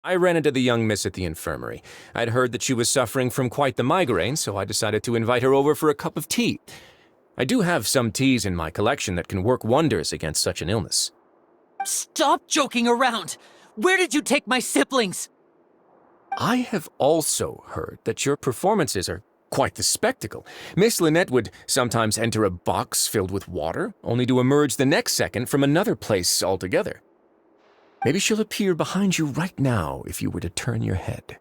I ran into the young miss at the infirmary. I'd heard that she was suffering from quite the migraine, so I decided to invite her over for a cup of tea. I do have some teas in my collection that can work wonders against such an illness. Stop joking around! Where did you take my siblings? I have also heard that your performances are quite the spectacle. Miss Lynette would sometimes enter a box filled with water, only to emerge the next second from another place altogether. Maybe she'll appear behind you right now if you were to turn your head.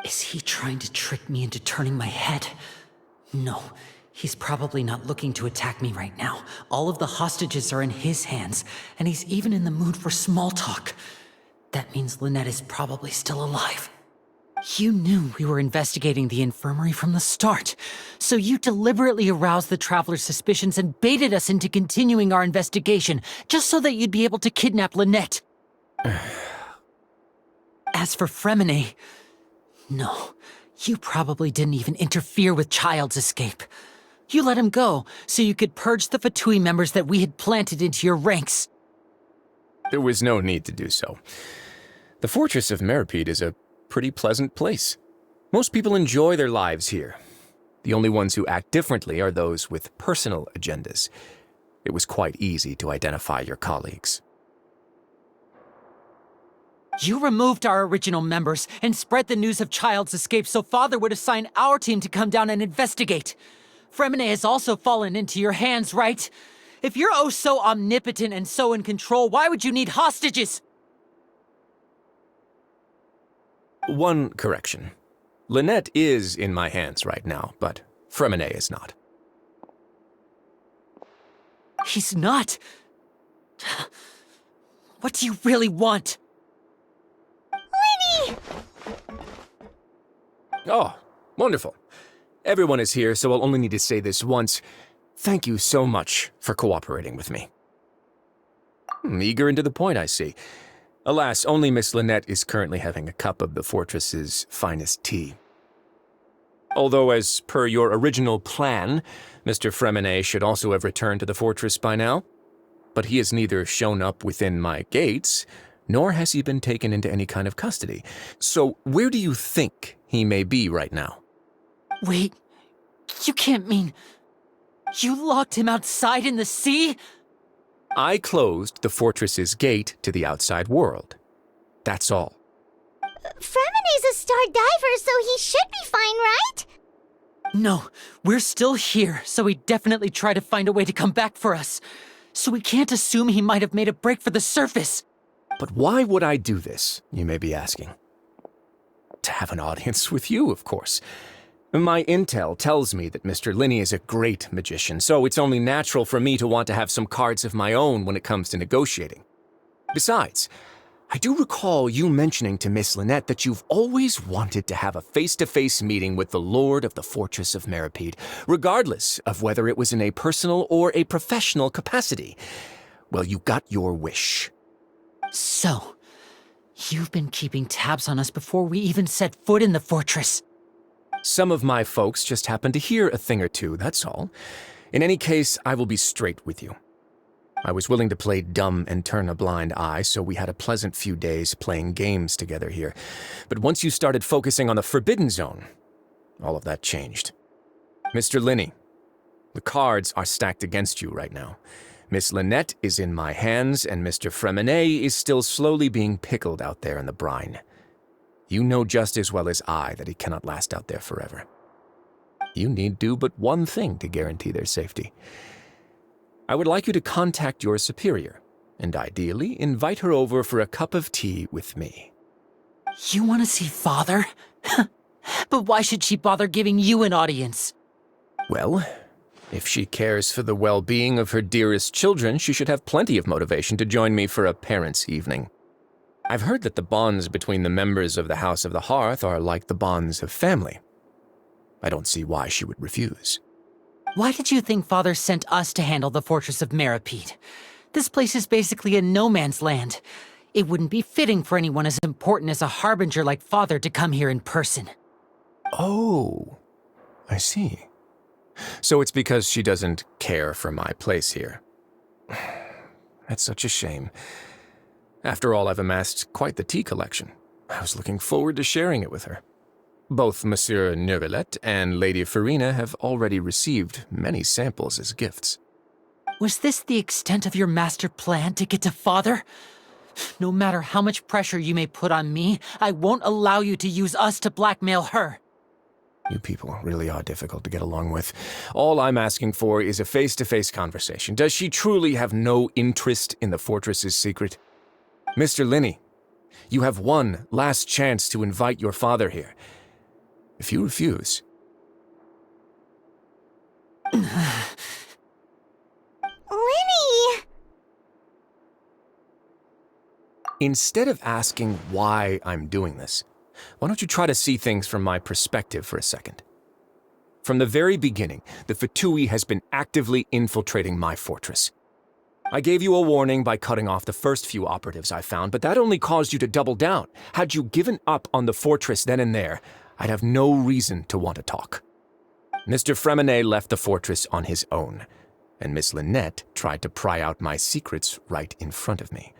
Is he trying to trick me into turning my head? No, he's probably not looking to attack me right now. All of the hostages are in his hands, and he's even in the mood for small talk. That means Lynette is probably still alive. You knew we were investigating the infirmary from the start, so you deliberately aroused the Traveler's suspicions and baited us into continuing our investigation, just so that you'd be able to kidnap Lynette. As for Fremine, no, you probably didn't even interfere with Child's escape. You let him go, so you could purge the Fatui members that we had planted into your ranks. There was no need to do so. The Fortress of Meropide is a pretty pleasant place. Most people enjoy their lives here. The only ones who act differently are those with personal agendas. It was quite easy to identify your colleagues. You removed our original members and spread the news of Child's escape so Father would assign our team to come down and investigate. Fremine has also fallen into your hands, right? If you're oh so omnipotent and so in control, why would you need hostages? One correction. Lynette is in my hands right now, but Fremine is not. He's not? What do you really want? Linny! Oh, wonderful. Everyone is here, so I'll only need to say this once. Thank you so much for cooperating with me. Eager and to the point, I see. Alas, only Miss Lynette is currently having a cup of the fortress's finest tea. Although, as per your original plan, Mr. Fremine should also have returned to the fortress by now. But he has neither shown up within my gates, nor has he been taken into any kind of custody. So where do you think he may be right now? Wait, you can't mean... You locked him outside in the sea? I closed the fortress's gate to the outside world. That's all. Fremine's a star diver, so he should be fine, right? No, we're still here, so he definitely tried to find a way to come back for us. So we can't assume he might have made a break for the surface. But why would I do this, you may be asking? To have an audience with you, of course. My intel tells me that Mr. Linney is a great magician, so it's only natural for me to want to have some cards of my own when it comes to negotiating. Besides, I do recall you mentioning to Miss Lynette that you've always wanted to have a face-to-face meeting with the Lord of the Fortress of Meropide, regardless of whether it was in a personal or a professional capacity. Well, you got your wish. So, you've been keeping tabs on us before we even set foot in the fortress. Some of my folks just happened to hear a thing or two, that's all. In any case, I will be straight with you. I was willing to play dumb and turn a blind eye, so we had a pleasant few days playing games together here. But once you started focusing on the Forbidden Zone, all of that changed. Mr. Linney, the cards are stacked against you right now. Miss Lynette is in my hands, and Mr. Fremine is still slowly being pickled out there in the brine. You know just as well as I that he cannot last out there forever. You need do but one thing to guarantee their safety. I would like you to contact your superior, and ideally invite her over for a cup of tea with me. You want to see Father? But why should she bother giving you an audience? Well, if she cares for the well-being of her dearest children, she should have plenty of motivation to join me for a parents' evening. I've heard that the bonds between the members of the House of the Hearth are like the bonds of family. I don't see why she would refuse. Why did you think Father sent us to handle the Fortress of Meropide? This place is basically a no-man's land. It wouldn't be fitting for anyone as important as a harbinger like Father to come here in person. Oh, I see. So it's because she doesn't care for my place here. That's such a shame. After all, I've amassed quite the tea collection. I was looking forward to sharing it with her. Both Monsieur Neuvillette and Lady Farina have already received many samples as gifts. Was this the extent of your master plan to get to Father? No matter how much pressure you may put on me, I won't allow you to use us to blackmail her. You people really are difficult to get along with. All I'm asking for is a face-to-face conversation. Does she truly have no interest in the fortress's secret? Mr. Linney, you have one last chance to invite your father here. If you refuse... Linny! Instead of asking why I'm doing this, why don't you try to see things from my perspective for a second? From the very beginning, the Fatui has been actively infiltrating my fortress. I gave you a warning by cutting off the first few operatives I found, but that only caused you to double down. Had you given up on the fortress then and there, I'd have no reason to want to talk. Mr. Freminet left the fortress on his own, and Miss Lynette tried to pry out my secrets right in front of me.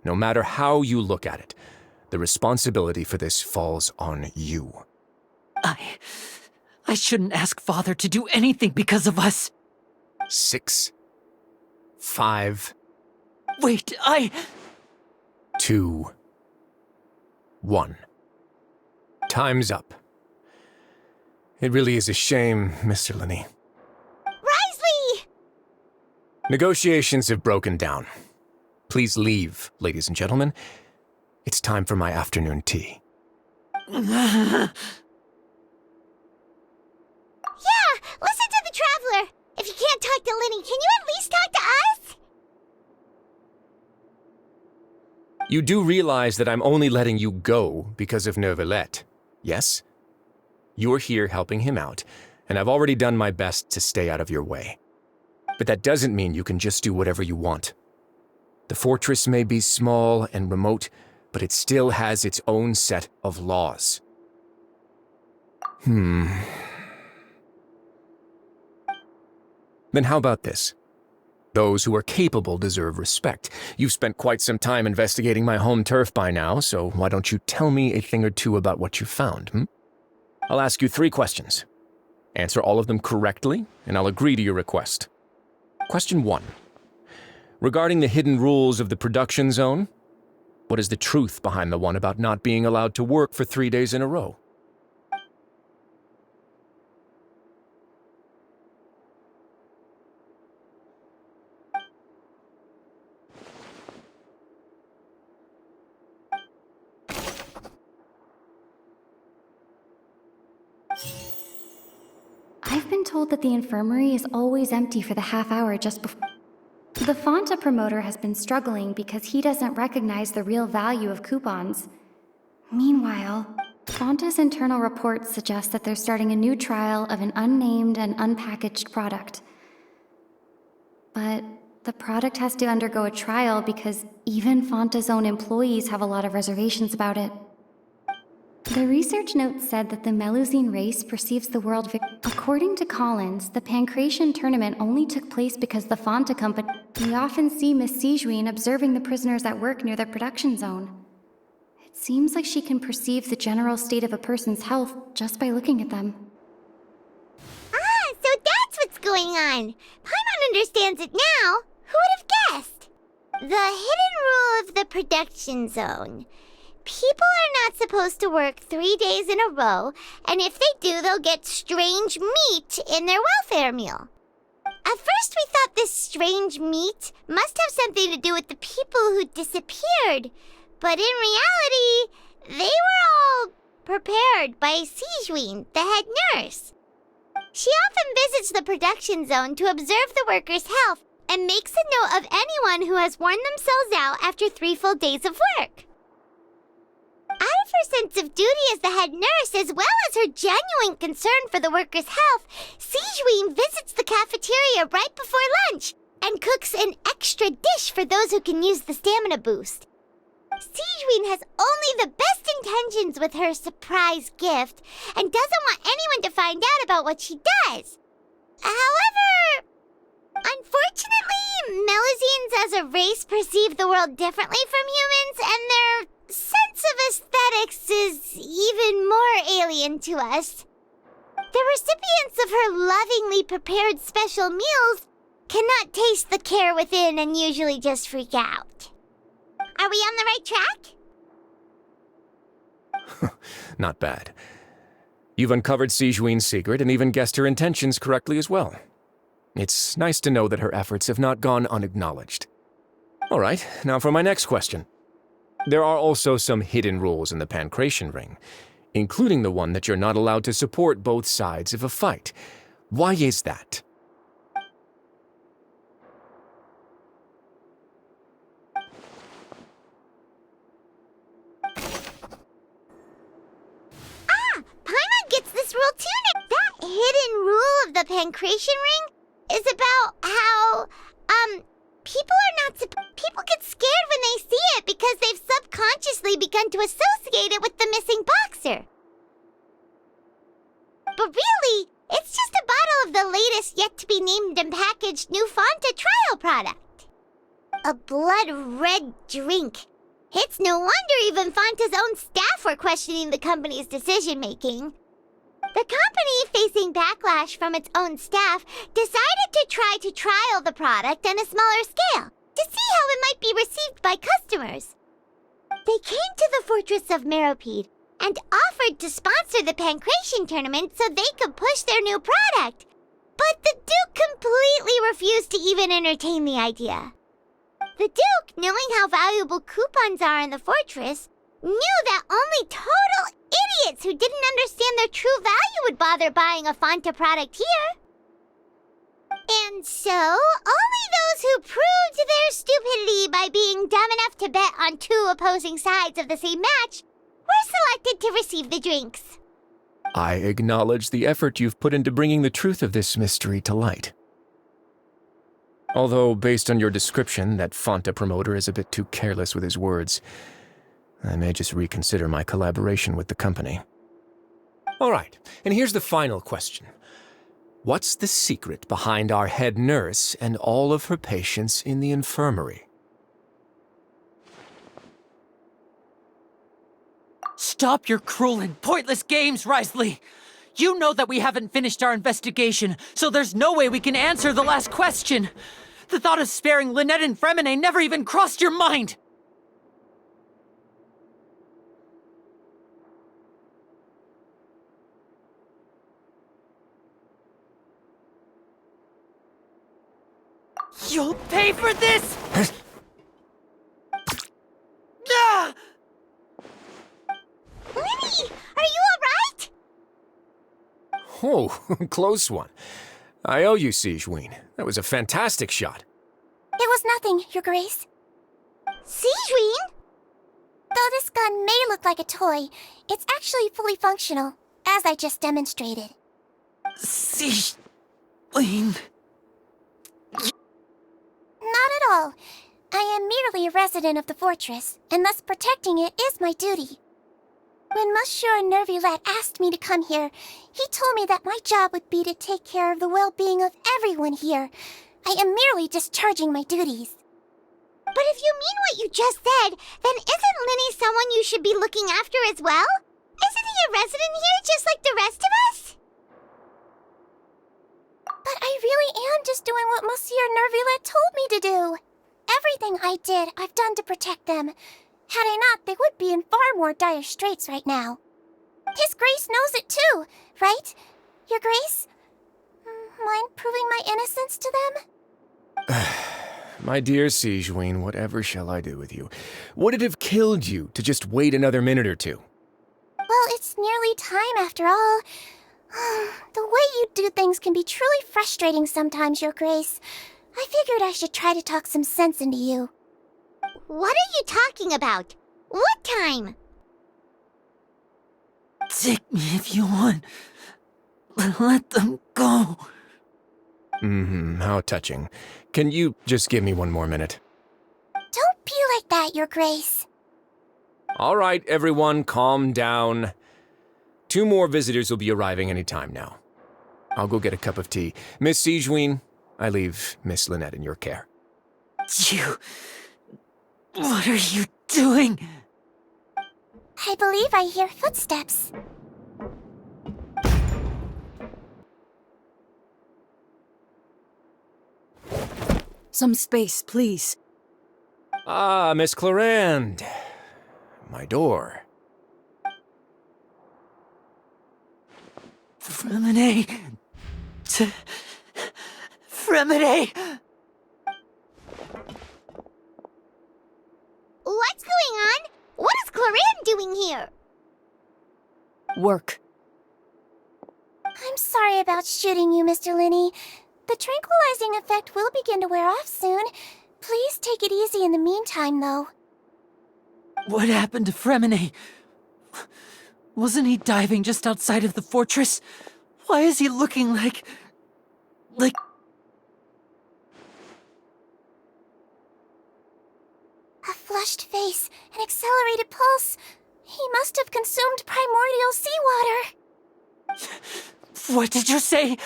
No matter how you look at it, the responsibility for this falls on you. I shouldn't ask Father to do anything because of us. 6, 5... Wait, 2, 1. Time's up. It really is a shame, Mr. Linney. Risley! Negotiations have broken down. Please leave, ladies and gentlemen. It's time for my afternoon tea. Yeah, listen to the Traveler! If you can't talk to Linny, can you at least talk to us? You do realize that I'm only letting you go because of Neuvillette, yes? You're here helping him out, and I've already done my best to stay out of your way. But that doesn't mean you can just do whatever you want. The fortress may be small and remote, but it still has its own set of laws. Then how about this? Those who are capable deserve respect. You've spent quite some time investigating my home turf by now, so why don't you tell me a thing or two about what you found, I'll ask you 3 questions. Answer all of them correctly, and I'll agree to your request. Question 1. Regarding the hidden rules of the production zone, what is the truth behind the one about not being allowed to work for 3 days in a row? I've been told that the infirmary is always empty for the half hour just before. The Fonta promoter has been struggling because he doesn't recognize the real value of coupons. Meanwhile, Fonta's internal reports suggest that they're starting a new trial of an unnamed and unpackaged product. But the product has to undergo a trial because even Fonta's own employees have a lot of reservations about it. The research note said that the Melusine race perceives the world According to Collins, the Pancration tournament only took place because the Fonta company... We often see Miss Sijuin observing the prisoners at work near the production zone. It seems like she can perceive the general state of a person's health just by looking at them. Ah, so that's what's going on. Paimon understands it now. Who would have guessed? The hidden rule of the production zone. People are not supposed to work 3 days in a row, and if they do, they'll get strange meat in their welfare meal. At first we thought this strange meat must have something to do with the people who disappeared, but in reality, they were all prepared by Sijuin, the head nurse. She often visits the production zone to observe the workers' health and makes a note of anyone who has worn themselves out after 3 full days of work. Out of her sense of duty as the head nurse, as well as her genuine concern for the workers' health, Sijuin visits the cafeteria right before lunch and cooks an extra dish for those who can use the stamina boost. Sijuin has only the best intentions with her surprise gift and doesn't want anyone to find out about what she does. However, unfortunately, Melusines as a race perceive the world differently from humans, and they're sense of aesthetics is even more alien to us. The recipients of her lovingly prepared special meals cannot taste the care within and usually just freak out. Are we on the right track? Not bad. You've uncovered Sijuin's secret and even guessed her intentions correctly as well. It's nice to know that her efforts have not gone unacknowledged. All right, now for my next question. There are also some hidden rules in the pancration ring, including the one that you're not allowed to support both sides of a fight. Why is that? Paimon gets this rule too now. That hidden rule of the pancration ring is about how, people get scared when they see it because they've subconsciously begun to associate it with the missing boxer. But really, it's just a bottle of the latest yet-to-be-named and packaged new Fanta trial product. A blood-red drink. It's no wonder even Fanta's own staff were questioning the company's decision-making. The company, facing backlash from its own staff, decided to try to trial the product on a smaller scale to see how it might be received by customers. They came to the fortress of Meropide and offered to sponsor the pancration tournament so they could push their new product. But the Duke completely refused to even entertain the idea. The Duke, knowing how valuable coupons are in the fortress, knew that only total idiots who didn't understand their true value would bother buying a Fanta product here. And so, only those who proved their stupidity by being dumb enough to bet on two opposing sides of the same match were selected to receive the drinks. I acknowledge the effort you've put into bringing the truth of this mystery to light. Although, based on your description, that Fanta promoter is a bit too careless with his words, I may just reconsider my collaboration with the company. All right, and here's the final question. What's the secret behind our head nurse and all of her patients in the infirmary? Stop your cruel and pointless games, Risley! You know that we haven't finished our investigation, so there's no way we can answer the last question! The thought of sparing Lynette and Fremine never even crossed your mind! You'll pay for this! Ah! Linny, are you alright? Oh, close one. I owe you, Sijuin. That was a fantastic shot. It was nothing, Your Grace. Sijuin? Though this gun may look like a toy, it's actually fully functional, as I just demonstrated. Lane. Not at all. I am merely a resident of the fortress, and thus protecting it is my duty. When Monsieur Nervulette asked me to come here, he told me that my job would be to take care of the well-being of everyone here. I am merely discharging my duties. But if you mean what you just said, then isn't Linny someone you should be looking after as well? Isn't he a resident here just like the rest of us? But I really am just doing what Monsieur Nervulette told me to do. Everything I did, I've done to protect them. Had I not, they would be in far more dire straits right now. His Grace knows it too, right? Your Grace? Mind proving my innocence to them? My dear Sijuin, whatever shall I do with you? Would it have killed you to just wait another minute or two? Well, it's nearly time after all. The way you do things can be truly frustrating sometimes, Your Grace. I figured I should try to talk some sense into you. What are you talking about? What time? Take me if you want, but let them go. How touching. Can you just give me one more minute? Don't be like that, Your Grace. All right, everyone, calm down. 2 more visitors will be arriving any time now. I'll go get a cup of tea. Miss Sijuin, I leave Miss Lynette in your care. You... What are you doing? I believe I hear footsteps. Some space, please. Ah, Miss Clarande. My door. Fremine! Fremine! What's going on? What is Clarande doing here? Work. I'm sorry about shooting you, Mr. Linney. The tranquilizing effect will begin to wear off soon. Please take it easy in the meantime, though. What happened to Fremine? Wasn't he diving just outside of the fortress? Why is he looking like... A flushed face, an accelerated pulse. He must have consumed primordial seawater. What did you say?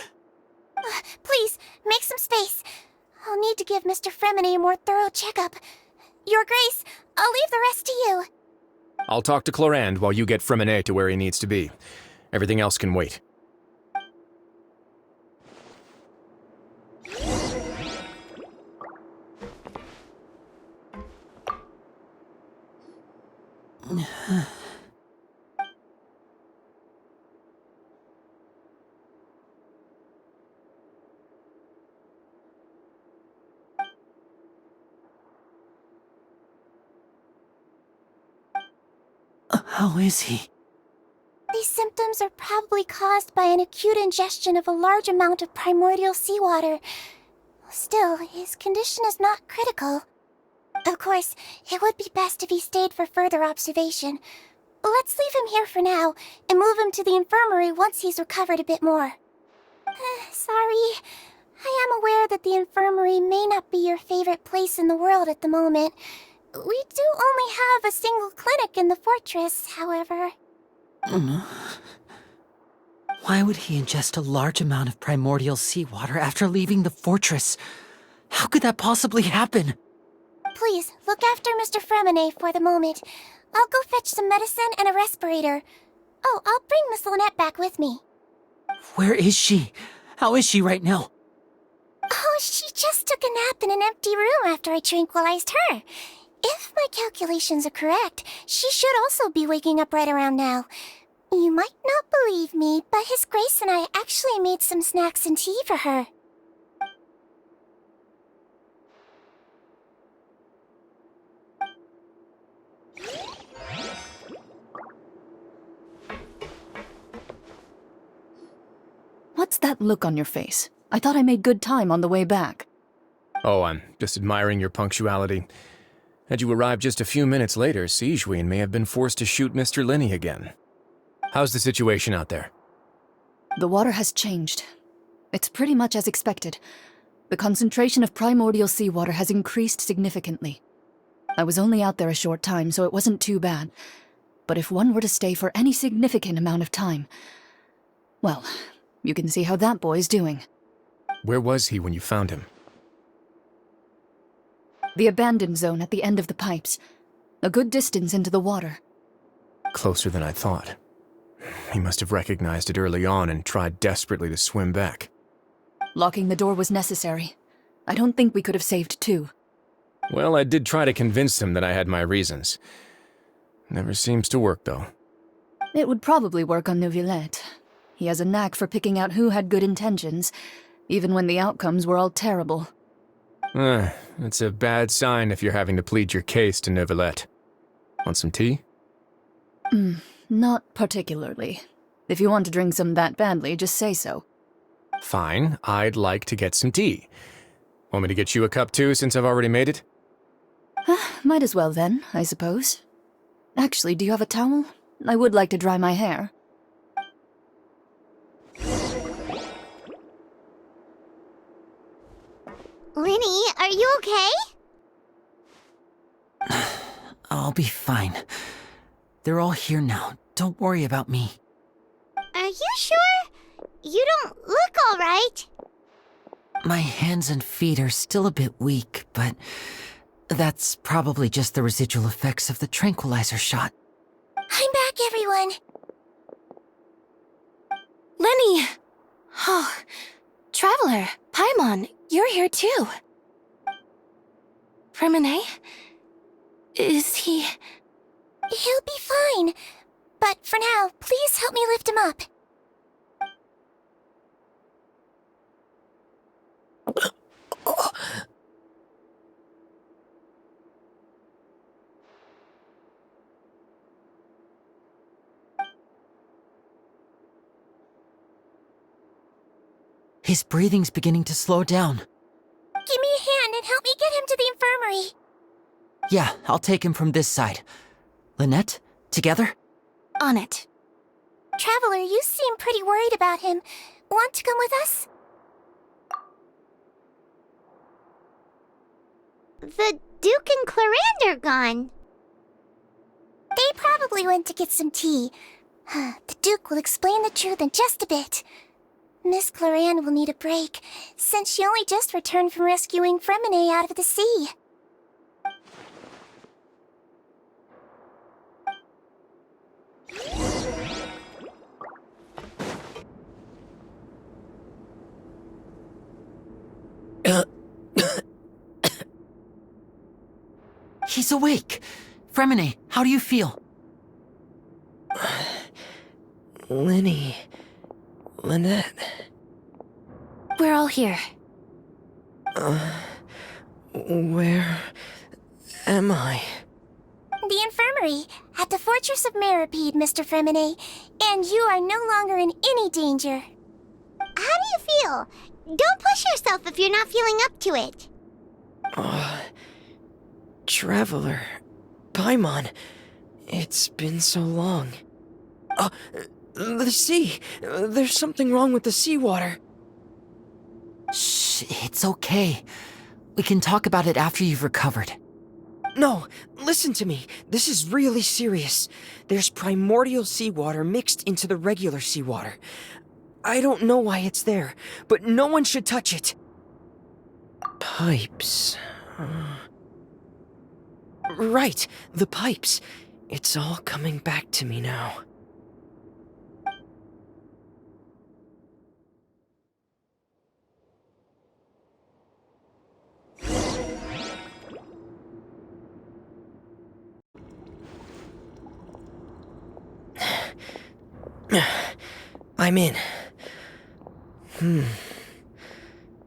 Please, make some space. I'll need to give Mr. Fremine a more thorough checkup. Your Grace, I'll leave the rest to you. I'll talk to Clarande while you get Fremine to where he needs to be. Everything else can wait. How is he? These symptoms are probably caused by an acute ingestion of a large amount of primordial seawater. Still, his condition is not critical. Of course, it would be best if he stayed for further observation. Let's leave him here for now, and move him to the infirmary once he's recovered a bit more. Sorry. I am aware that the infirmary may not be your favorite place in the world at the moment. We do only have a single clinic in the fortress, however. Why would he ingest a large amount of primordial seawater after leaving the fortress? How could that possibly happen? Please, look after Mr. Fremine for the moment. I'll go fetch some medicine and a respirator. Oh, I'll bring Miss Lynette back with me. Where is she? How is she right now? Oh, she just took a nap in an empty room after I tranquilized her. If my calculations are correct, she should also be waking up right around now. You might not believe me, but His Grace and I actually made some snacks and tea for her. What's that look on your face? I thought I made good time on the way back. Oh, I'm just admiring your punctuality. Had you arrived just a few minutes later, Sigewinne may have been forced to shoot Mr. Linney again. How's the situation out there? The water has changed. It's pretty much as expected. The concentration of primordial seawater has increased significantly. I was only out there a short time, so it wasn't too bad. But if one were to stay for any significant amount of time... well, you can see how that boy's doing. Where was he when you found him? The abandoned zone at the end of the pipes. A good distance into the water. Closer than I thought. He must have recognized it early on and tried desperately to swim back. Locking the door was necessary. I don't think we could have saved two. Well, I did try to convince him that I had my reasons. Never seems to work, though. It would probably work on Neuvillette. He has a knack for picking out who had good intentions, even when the outcomes were all terrible. It's a bad sign if you're having to plead your case to Neuvillette. Want some tea? Not particularly. If you want to drink some that badly, just say so. Fine, I'd like to get some tea. Want me to get you a cup too, since I've already made it? Might as well then, I suppose. Actually, do you have a towel? I would like to dry my hair. Linny, are you okay? I'll be fine. They're all here now. Don't worry about me. Are you sure? You don't look all right. My hands and feet are still a bit weak, but that's probably just the residual effects of the tranquilizer shot. I'm back, everyone. Lenny! Oh, Traveler, Paimon, you're here too. Remine? Is he... He'll be fine. But for now, please help me lift him up. His breathing's beginning to slow down. Give me a hand and help me get him to the infirmary. Yeah, I'll take him from this side. Lynette, together? On it. Traveler, you seem pretty worried about him. Want to come with us? The Duke and Clarande are gone. They probably went to get some tea. The Duke will explain the truth in just a bit. Miss Clarande will need a break, since she only just returned from rescuing Fremine out of the sea. He's awake. Fremine, how do you feel? Lynette. We're all here. Where am I? The infirmary, at the Fortress of Meripede, Mr. Fremine, and you are no longer in any danger. How do you feel? Don't push yourself if you're not feeling up to it. Traveler. Paimon. It's been so long. The sea. There's something wrong with the seawater. Shh, it's okay. We can talk about it after you've recovered. No, listen to me. This is really serious. There's primordial seawater mixed into the regular seawater. I don't know why it's there, but no one should touch it. Pipes. Right, the pipes. It's all coming back to me now. I'm in.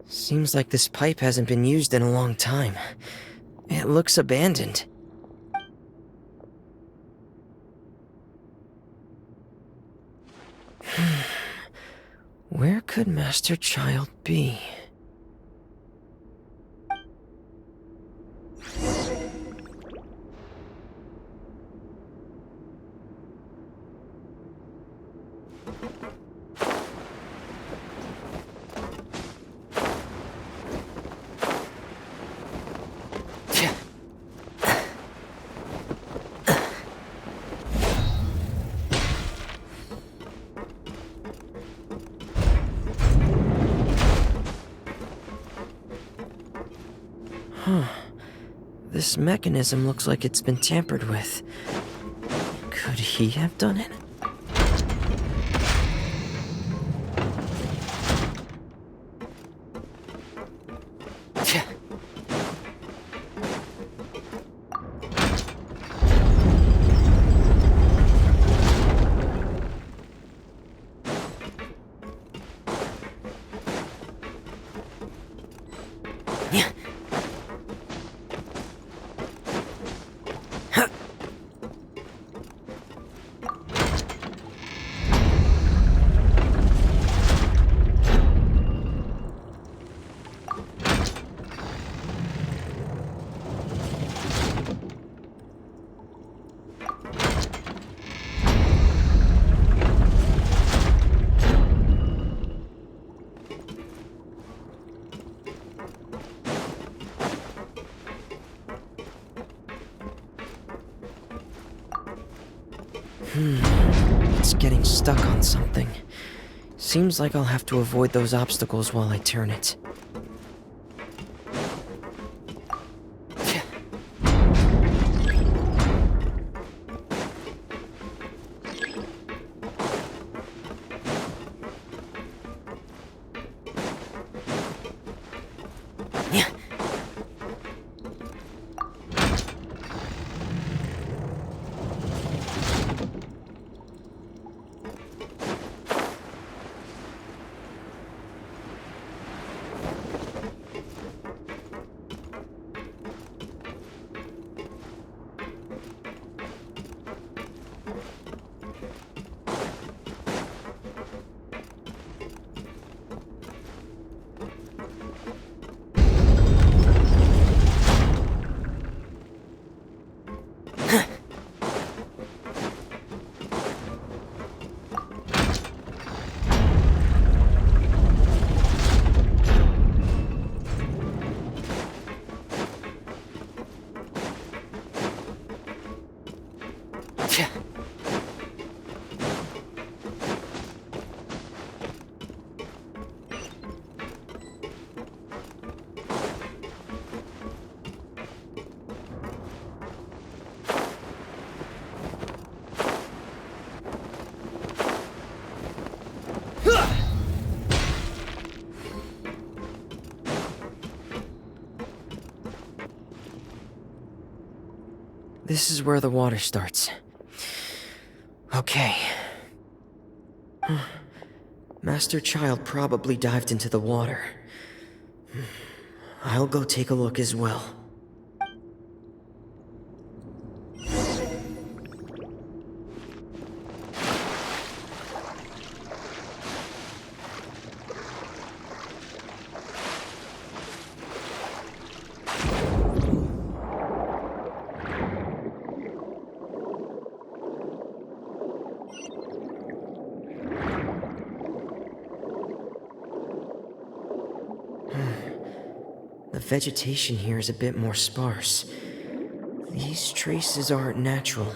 Seems like this pipe hasn't been used in a long time. It looks abandoned. Where could Master Child be? This mechanism looks like it's been tampered with. Could he have done it? It's getting stuck on something. Seems like I'll have to avoid those obstacles while I turn it. This is where the water starts. Okay. Master Child probably dived into the water. I'll go take a look as well. The vegetation here is a bit more sparse. These traces aren't natural.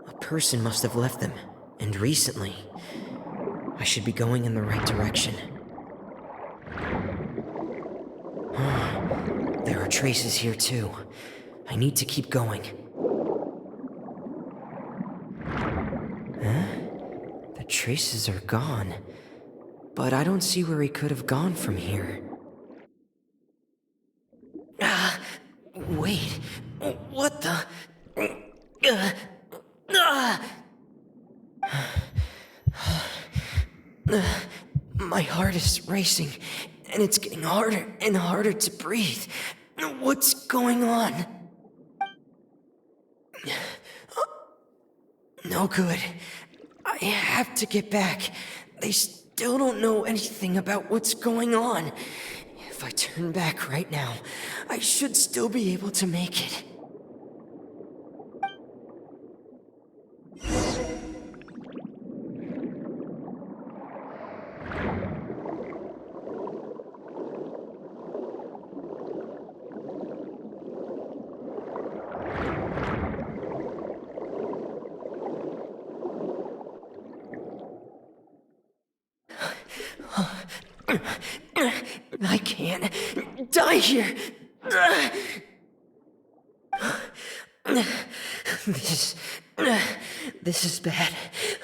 A person must have left them, and recently. I should be going in the right direction. There are traces here too. I need to keep going. Huh? The traces are gone. But I don't see where he could have gone from here. Wait, what the? My heart is racing, and it's getting harder and harder to breathe. What's going on? No good. I have to get back. They still don't know anything about what's going on. If I turn back right now, I should still be able to make it. I can't die here. This is bad.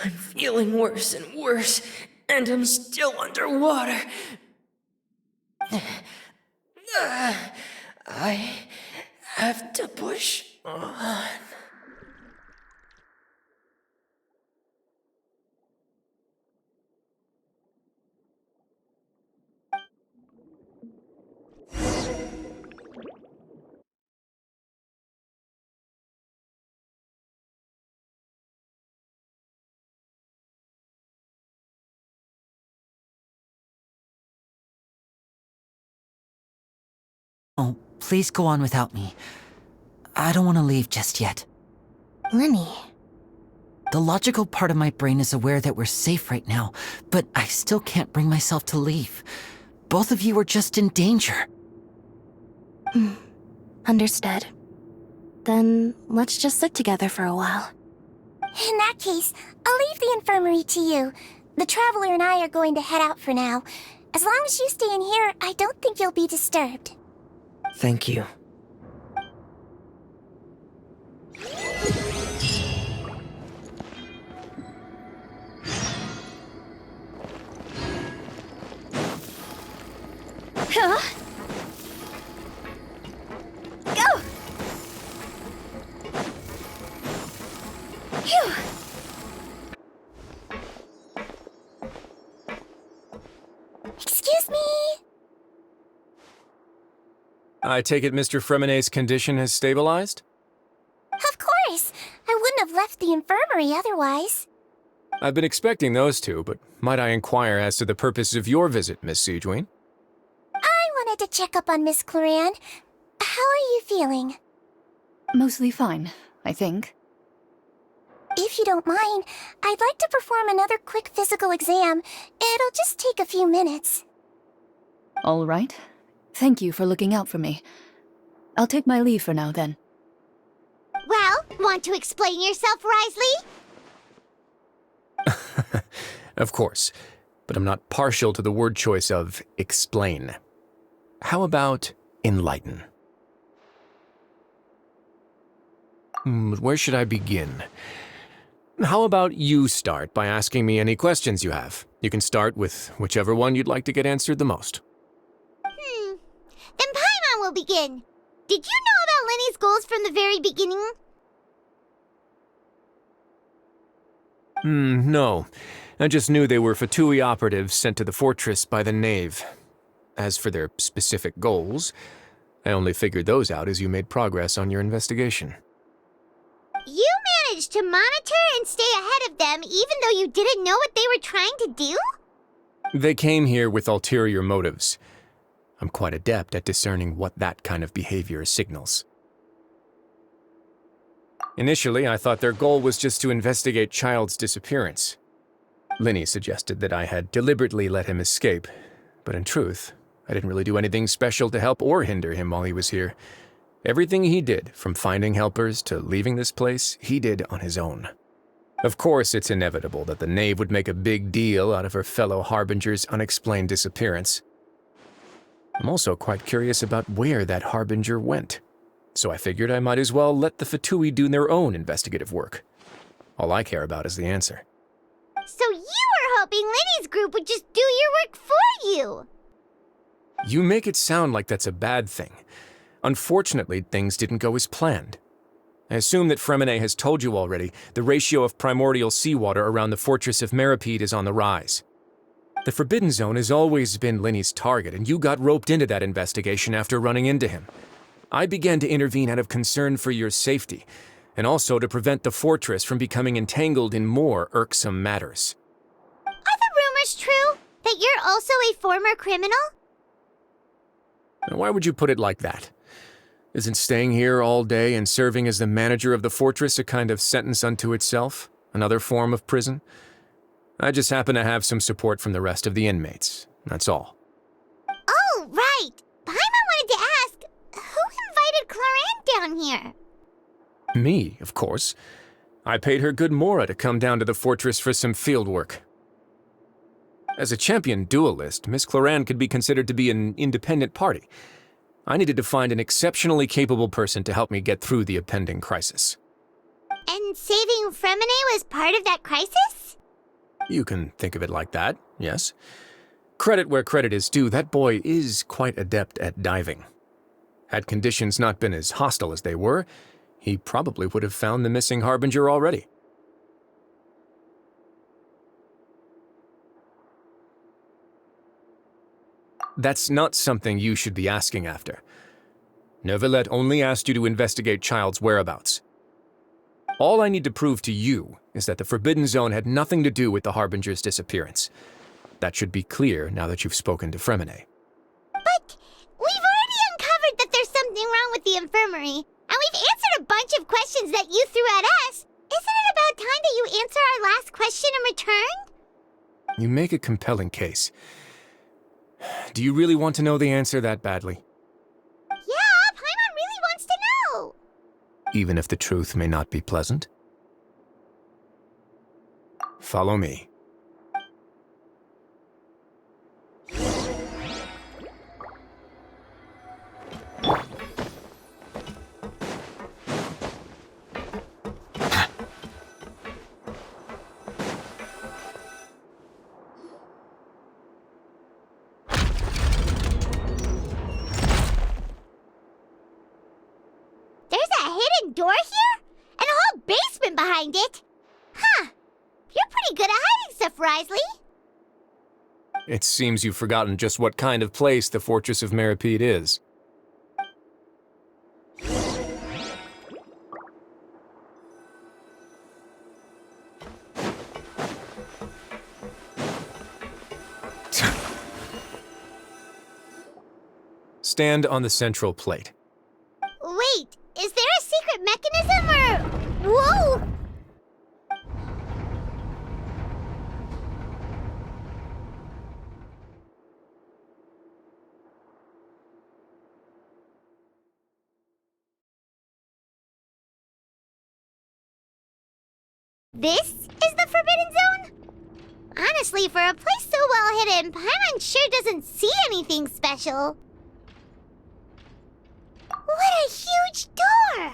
I'm feeling worse and worse, and I'm still underwater. I have to push on. Oh, please go on without me. I don't want to leave just yet. Lenny. The logical part of my brain is aware that we're safe right now, but I still can't bring myself to leave. Both of you are just in danger. Understood. Then let's just sit together for a while. In that case, I'll leave the infirmary to you. The Traveler and I are going to head out for now. As long as you stay in here, I don't think you'll be disturbed. Thank you. Huh? Go! Phew! Excuse me? I take it Mr. Fremonet's condition has stabilized? Of course. I wouldn't have left the infirmary otherwise. I've been expecting those two, but might I inquire as to the purpose of your visit, Miss Sejuane? I wanted to check up on Miss Cloran. How are you feeling? Mostly fine, I think. If you don't mind, I'd like to perform another quick physical exam. It'll just take a few minutes. All right. Thank you for looking out for me. I'll take my leave for now, then. Well, want to explain yourself, Risley? Of course, but I'm not partial to the word choice of explain. How about enlighten? Where should I begin? How about you start by asking me any questions you have? You can start with whichever one you'd like to get answered the most. Then Paimon will begin. Did you know about Lenny's goals from the very beginning? No. I just knew they were Fatui operatives sent to the fortress by the Knave. As for their specific goals, I only figured those out as you made progress on your investigation. You managed to monitor and stay ahead of them even though you didn't know what they were trying to do? They came here with ulterior motives. I'm quite adept at discerning what that kind of behavior signals. Initially, I thought their goal was just to investigate Child's disappearance. Linny suggested that I had deliberately let him escape, but in truth, I didn't really do anything special to help or hinder him while he was here. Everything he did, from finding helpers to leaving this place, he did on his own. Of course, it's inevitable that the Knave would make a big deal out of her fellow Harbinger's unexplained disappearance. I'm also quite curious about where that Harbinger went, so I figured I might as well let the Fatui do their own investigative work. All I care about is the answer. So you were hoping Linny's group would just do your work for you! You make it sound like that's a bad thing. Unfortunately, things didn't go as planned. I assume that Fremine has told you already the ratio of primordial seawater around the fortress of Meripede is on the rise. The Forbidden Zone has always been Linny's target, and you got roped into that investigation after running into him. I began to intervene out of concern for your safety, and also to prevent the fortress from becoming entangled in more irksome matters. Are the rumors true? That you're also a former criminal? Now, why would you put it like that? Isn't staying here all day and serving as the manager of the fortress a kind of sentence unto itself? Another form of prison? I just happen to have some support from the rest of the inmates. That's all. Oh, right! Paimon wanted to ask, who invited Cloran down here? Me, of course. I paid her good mora to come down to the fortress for some field work. As a champion duelist, Miss Cloran could be considered to be an independent party. I needed to find an exceptionally capable person to help me get through the impending crisis. And saving Fremine was part of that crisis? You can think of it like that, yes. Credit where credit is due, that boy is quite adept at diving. Had conditions not been as hostile as they were, he probably would have found the missing Harbinger already. That's not something you should be asking after. Neuvillette only asked you to investigate Child's whereabouts. All I need to prove to you is that the Forbidden Zone had nothing to do with the Harbinger's disappearance. That should be clear now that you've spoken to Fremine. But we've already uncovered that there's something wrong with the infirmary, and we've answered a bunch of questions that you threw at us. Isn't it about time that you answer our last question in return? You make a compelling case. Do you really want to know the answer that badly? Yeah, Paimon really wants to know! Even if the truth may not be pleasant? Follow me. Door here? And a whole basement behind it? Huh. You're pretty good at hiding stuff, Risley. It seems you've forgotten just what kind of place the Fortress of Meripede is. Stand on the central plate. Wait, is there a secret mechanism or... Whoa! This is the Forbidden Zone? Honestly, for a place so well hidden, Paimon sure doesn't see anything special. What a huge door!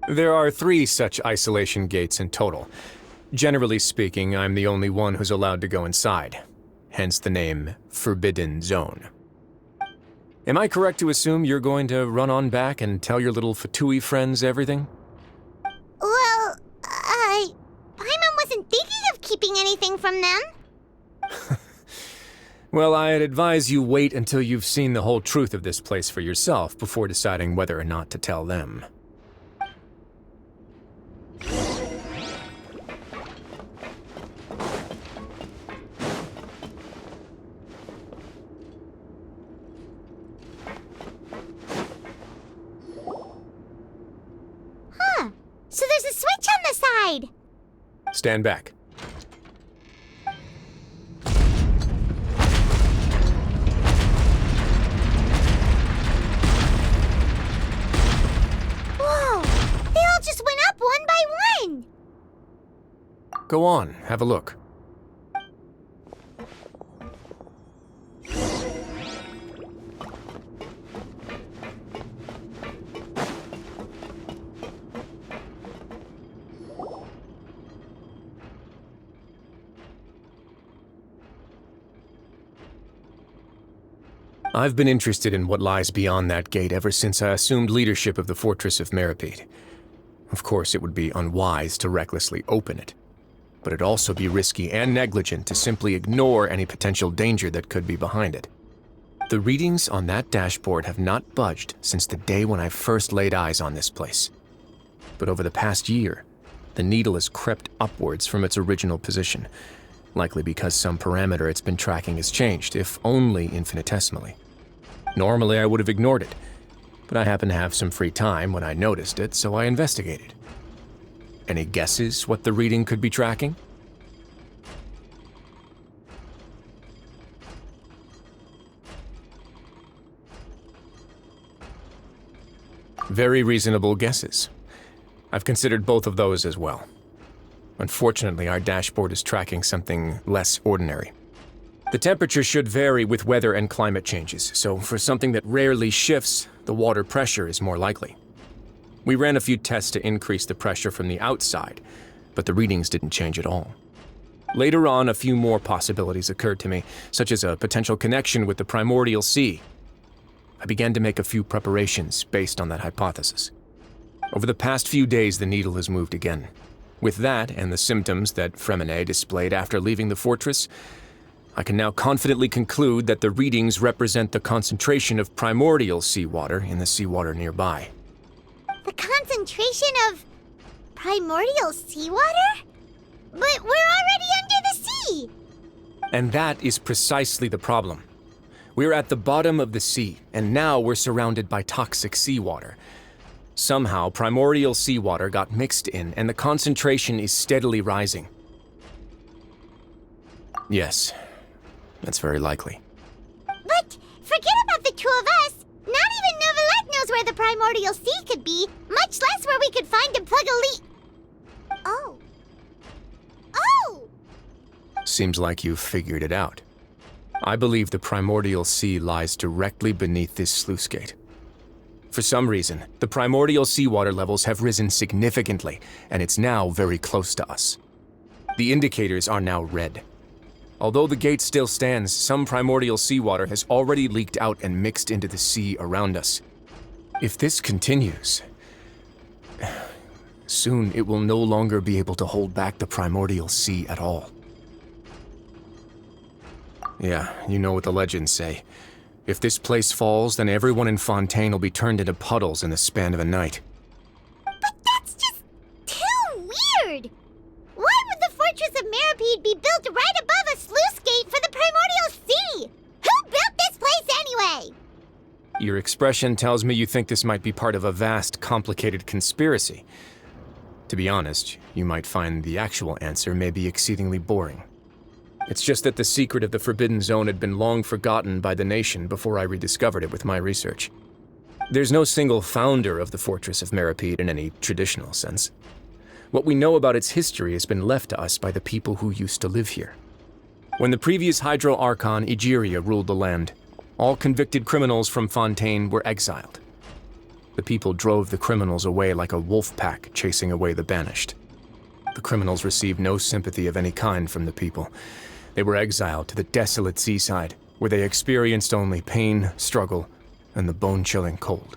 There are 3 such isolation gates in total. Generally speaking, I'm the only one who's allowed to go inside. Hence the name Forbidden Zone. Am I correct to assume you're going to run on back and tell your little Fatui friends everything? Well, Paimon wasn't thinking of keeping anything from them. Well, I'd advise you wait until you've seen the whole truth of this place for yourself before deciding whether or not to tell them. Huh. So there's a switch on the side. Stand back. Whoa! They all just went up one by one. Go on, have a look. I've been interested in what lies beyond that gate ever since I assumed leadership of the Fortress of Meow. Of course, it would be unwise to recklessly open it, but it'd also be risky and negligent to simply ignore any potential danger that could be behind it. The readings on that dashboard have not budged since the day when I first laid eyes on this place. But over the past year, the needle has crept upwards from its original position, likely because some parameter it's been tracking has changed, if only infinitesimally. Normally, I would have ignored it, but I happened to have some free time when I noticed it, so I investigated. Any guesses what the reading could be tracking? Very reasonable guesses. I've considered both of those as well. Unfortunately, our dashboard is tracking something less ordinary. The temperature should vary with weather and climate changes, so for something that rarely shifts, the water pressure is more likely. We ran a few tests to increase the pressure from the outside, but the readings didn't change at all. Later on, a few more possibilities occurred to me, such as a potential connection with the primordial sea. I began to make a few preparations based on that hypothesis. Over the past few days, the needle has moved again. With that, and the symptoms that Fremine displayed after leaving the fortress, I can now confidently conclude that the readings represent the concentration of primordial seawater in the seawater nearby. The concentration of primordial seawater? But we're already under the sea! And that is precisely the problem. We're at the bottom of the sea, and now we're surrounded by toxic seawater. Somehow, primordial seawater got mixed in, and the concentration is steadily rising. Yes, that's very likely. But forget about the two of us! Not even Novelette knows where the primordial sea could be, much less where we could find and plug a leak. Oh. Oh! Seems like you've figured it out. I believe the primordial sea lies directly beneath this sluice gate. For some reason, the primordial seawater levels have risen significantly, and it's now very close to us. The indicators are now red. Although the gate still stands, some primordial seawater has already leaked out and mixed into the sea around us. If this continues, soon it will no longer be able to hold back the primordial sea at all. Yeah, you know what the legends say. If this place falls, then everyone in Fontaine will be turned into puddles in the span of a night. But that's just too weird! Why would the Fortress of Meow be built right above a sluice gate for the primordial sea? Who built this place anyway? Your expression tells me you think this might be part of a vast, complicated conspiracy. To be honest, you might find the actual answer may be exceedingly boring. It's just that the secret of the Forbidden Zone had been long forgotten by the nation before I rediscovered it with my research. There's no single founder of the Fortress of Meow in any traditional sense. What we know about its history has been left to us by the people who used to live here. When the previous Hydro Archon Egeria ruled the land, all convicted criminals from Fontaine were exiled. The people drove the criminals away like a wolf pack chasing away the banished. The criminals received no sympathy of any kind from the people. They were exiled to the desolate seaside, where they experienced only pain, struggle, and the bone-chilling cold.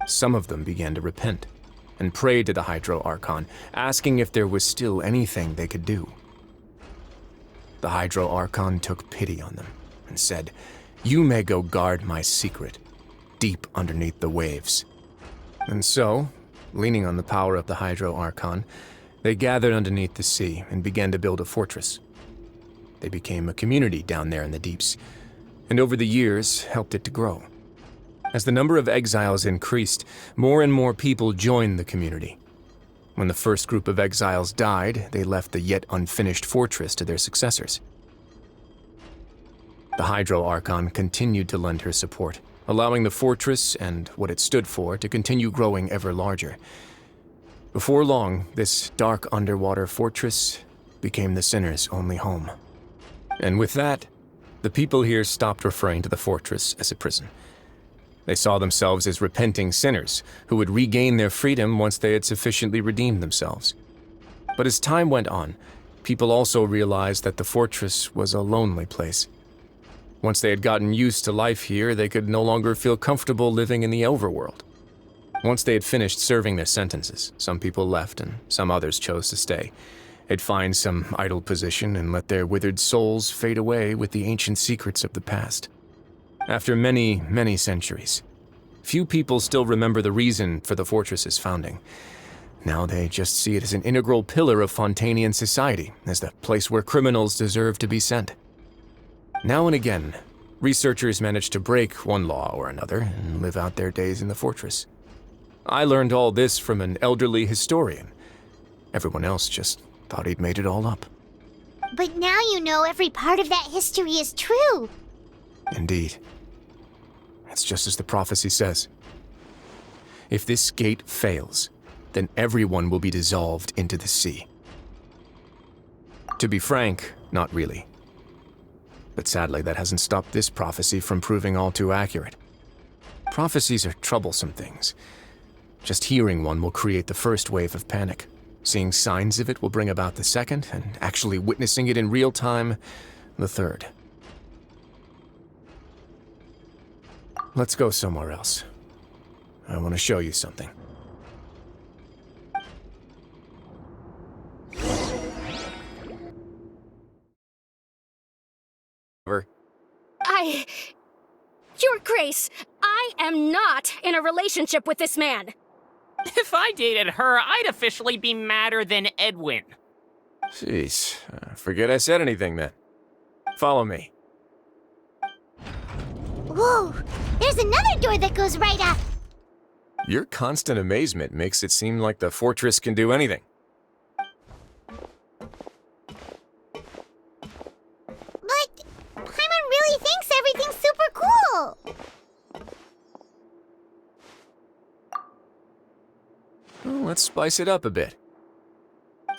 Some of them began to repent. and prayed to the Hydro Archon, asking if there was still anything they could do. The Hydro Archon took pity on them and said, "You may go guard my secret, deep underneath the waves." And so, leaning on the power of the Hydro Archon, they gathered underneath the sea and began to build a fortress. They became a community down there in the deeps, and over the years helped it to grow. As the number of exiles increased, more and more people joined the community. When the first group of exiles died, they left the yet unfinished fortress to their successors. The Hydro Archon continued to lend her support, allowing the fortress and what it stood for to continue growing ever larger. Before long, this dark underwater fortress became the sinner's only home. And with that, the people here stopped referring to the fortress as a prison. They saw themselves as repenting sinners who would regain their freedom once they had sufficiently redeemed themselves. But as time went on, people also realized that the fortress was a lonely place. Once they had gotten used to life here, they could no longer feel comfortable living in the overworld. Once they had finished serving their sentences, some people left and some others chose to stay. They'd find some idle position and let their withered souls fade away with the ancient secrets of the past. After many, many centuries, few people still remember the reason for the fortress's founding. Now they just see it as an integral pillar of Fontainian society, as the place where criminals deserve to be sent. Now and again, researchers manage to break one law or another and live out their days in the fortress. I learned all this from an elderly historian. Everyone else just thought he'd made it all up. But now you know every part of that history is true. Indeed. It's just as the prophecy says. If this gate fails, then everyone will be dissolved into the sea. To be frank, not really. But sadly, that hasn't stopped this prophecy from proving all too accurate. Prophecies are troublesome things. Just hearing one will create the first wave of panic. Seeing signs of it will bring about the second, and actually witnessing it in real time, the third. Let's go somewhere else. I want to show you something. Your Grace, I am not in a relationship with this man. If I dated her, I'd officially be madder than Edwin. Jeez, forget I said anything then. Follow me. Whoa, there's another door that goes right up. Your constant amazement makes it seem like the fortress can do anything. But Paimon really thinks everything's super cool. Well, let's spice it up a bit.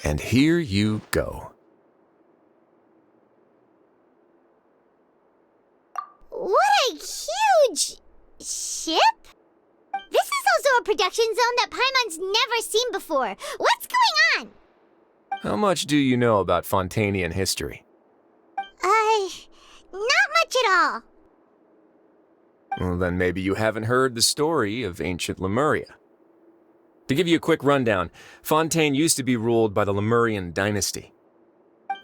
And here you go. What a huge ship! This is also a production zone that Paimon's never seen before. What's going on? How much do you know about Fontainian history? Not much at all. Well, then maybe you haven't heard the story of ancient Lemuria. To give you a quick rundown, Fontaine used to be ruled by the Lemurian dynasty.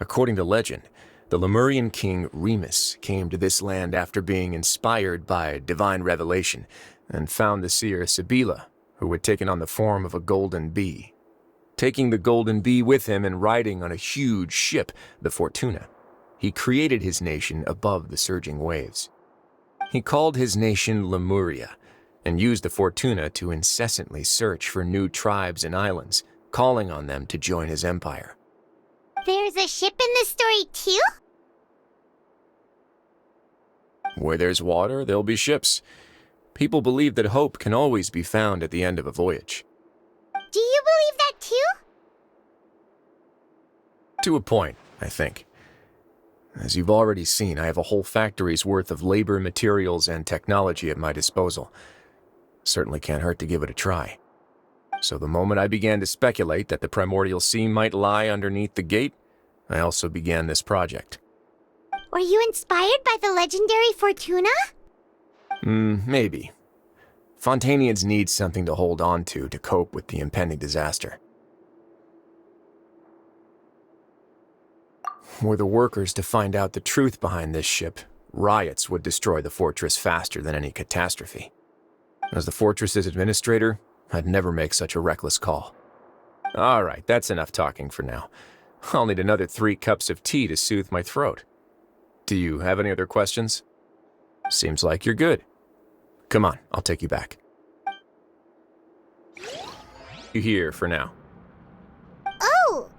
According to legend, the Lemurian king Remus came to this land after being inspired by divine revelation and found the seer Sibila, who had taken on the form of a golden bee. Taking the golden bee with him and riding on a huge ship, the Fortuna, he created his nation above the surging waves. He called his nation Lemuria, and used the Fortuna to incessantly search for new tribes and islands, calling on them to join his empire. There's a ship in this story too? Where there's water, there'll be ships. People believe that hope can always be found at the end of a voyage. Do you believe that too? To a point, I think. As you've already seen, I have a whole factory's worth of labor, materials, and technology at my disposal. Certainly can't hurt to give it a try. So the moment I began to speculate that the primordial sea might lie underneath the gate, I also began this project. Were you inspired by the legendary Fortuna? Maybe. Fontainians need something to hold on to cope with the impending disaster. Were the workers to find out the truth behind this ship, riots would destroy the fortress faster than any catastrophe. As the fortress's administrator, I'd never make such a reckless call. All right, that's enough talking for now. I'll need another 3 cups of tea to soothe my throat. Do you have any other questions? Seems like you're good. Come on, I'll take you back. You here for now. Oh,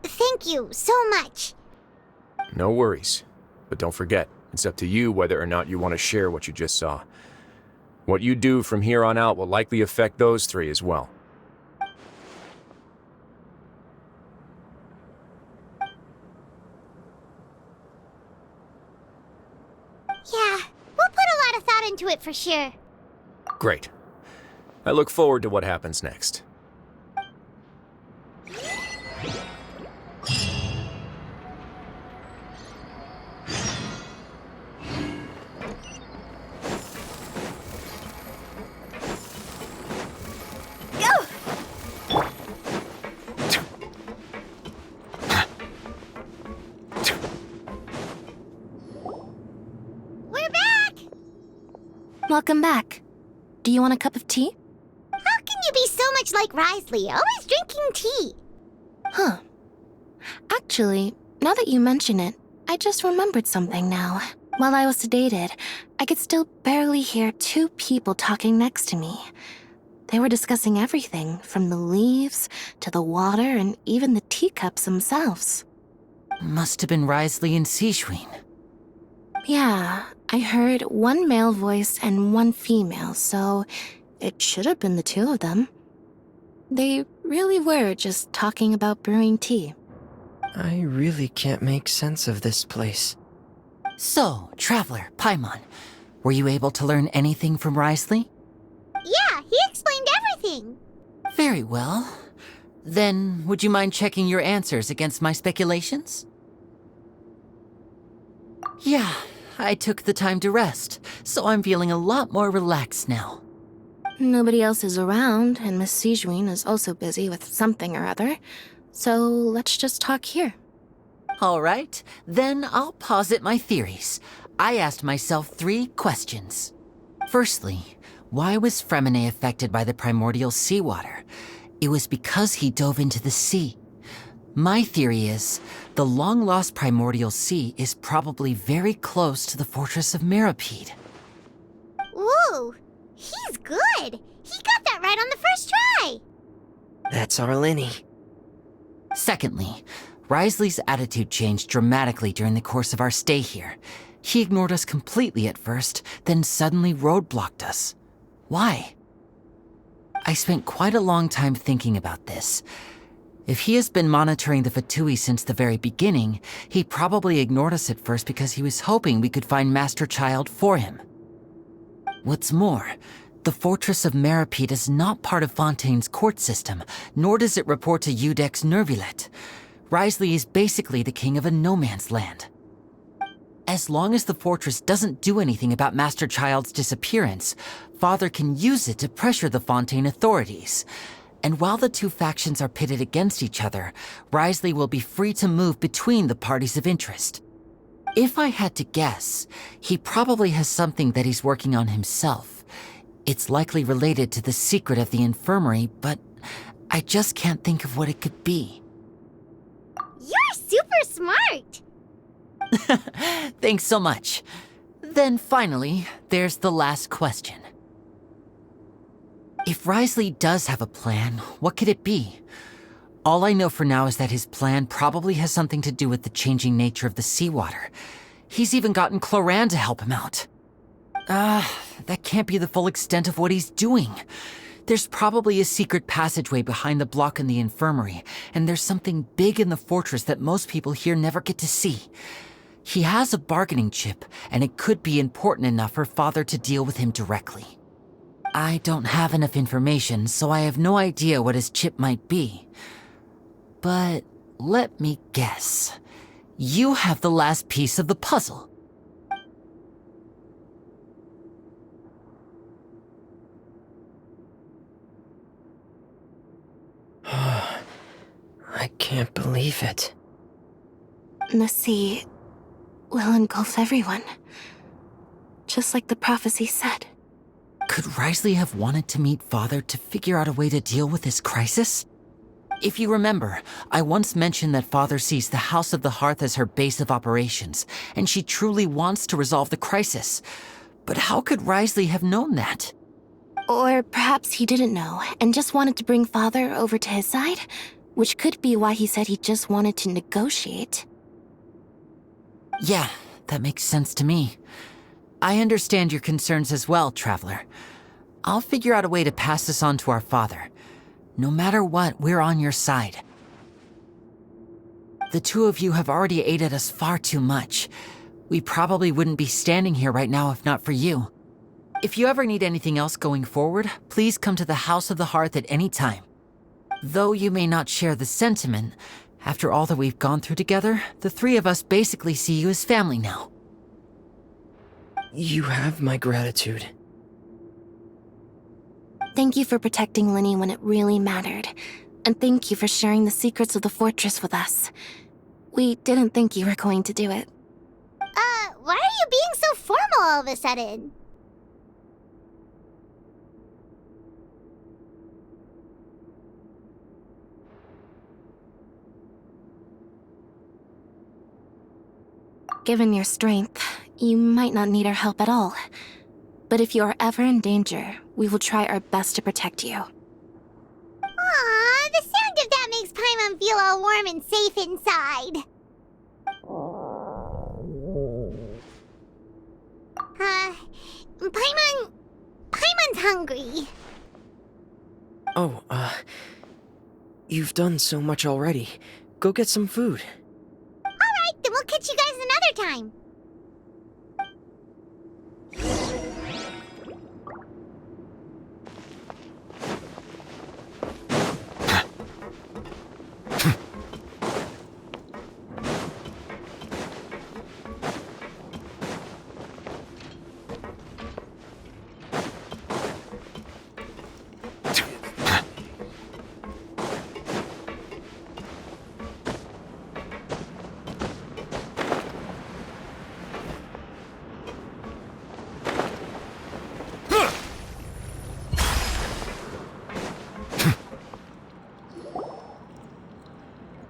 thank you so much. No worries. But don't forget, it's up to you whether or not you want to share what you just saw. What you do from here on out will likely affect those 3 as well. Yeah, we'll put a lot of thought into it for sure. Great. I look forward to what happens next. We're back! Welcome back. Do you want a cup of tea? How can you be so much like Risley, always drinking tea? Huh. Actually, now that you mention it, I just remembered something now. While I was sedated, I could still barely hear 2 people talking next to me. They were discussing everything, from the leaves to the water and even the teacups themselves. Must have been Risley and Seishween. Yeah, I heard 1 male voice and 1 female, so it should have been the 2 of them. They really were just talking about brewing tea. I really can't make sense of this place. So, Traveler, Paimon, were you able to learn anything from Risley? Yeah, he explained everything. Very well. Then, would you mind checking your answers against my speculations? Yeah, I took the time to rest, so I'm feeling a lot more relaxed now. Nobody else is around, and Miss Sejuin is also busy with something or other, so let's just talk here. All right, then I'll posit my theories. I asked myself 3 questions. Firstly, why was Fremine affected by the primordial seawater? It was because he dove into the sea. My theory is, the long-lost primordial sea is probably very close to the fortress of Meropide. Whoa, he's good. He got that right on the first try. That's Arlini. Secondly, Risley's attitude changed dramatically during the course of our stay here. He ignored us completely at first, then suddenly roadblocked us. Why? I spent quite a long time thinking about this. If he has been monitoring the Fatui since the very beginning, he probably ignored us at first because he was hoping we could find Master Child for him. What's more, the Fortress of Meropide is not part of Fontaine's court system, nor does it report to Udex Nervilet. Risley is basically the king of a no-man's land. As long as the fortress doesn't do anything about Master Child's disappearance, Father can use it to pressure the Fontaine authorities. And while the 2 factions are pitted against each other, Risley will be free to move between the parties of interest. If I had to guess, he probably has something that he's working on himself. It's likely related to the secret of the infirmary, but I just can't think of what it could be. You're super smart. Thanks so much. Then finally, there's the last question. If Risley does have a plan, what could it be? All I know for now is that his plan probably has something to do with the changing nature of the seawater. He's even gotten Cloran to help him out. That can't be the full extent of what he's doing. There's probably a secret passageway behind the block in the infirmary, and there's something big in the fortress that most people here never get to see. He has a bargaining chip, and it could be important enough for Father to deal with him directly. I don't have enough information, so I have no idea what his chip might be. But let me guess. You have the last piece of the puzzle. can't believe it. The sea will engulf everyone. Just like the prophecy said. Could Risley have wanted to meet Father to figure out a way to deal with this crisis? If you remember, I once mentioned that Father sees the House of the Hearth as her base of operations, and she truly wants to resolve the crisis. But how could Risley have known that? Or perhaps he didn't know and just wanted to bring Father over to his side, which could be why he said he just wanted to negotiate. Yeah, that makes sense to me. I understand your concerns as well, Traveler. I'll figure out a way to pass this on to our father. No matter what, we're on your side. The two of you have already aided us far too much. We probably wouldn't be standing here right now if not for you. If you ever need anything else going forward, please come to the House of the Hearth at any time. Though you may not share the sentiment, after all that we've gone through together, the three of us basically see you as family now. You have my gratitude. Thank you for protecting Linny when it really mattered. And thank you for sharing the secrets of the fortress with us. We didn't think you were going to do it. Why are you being so formal all of a sudden? Given your strength, you might not need our help at all. But if you are ever in danger, we will try our best to protect you. Aw, the sound of that makes Paimon feel all warm and safe inside. Paimon's hungry. Oh, you've done so much already. Go get some food. Alright, then we'll catch you guys another time.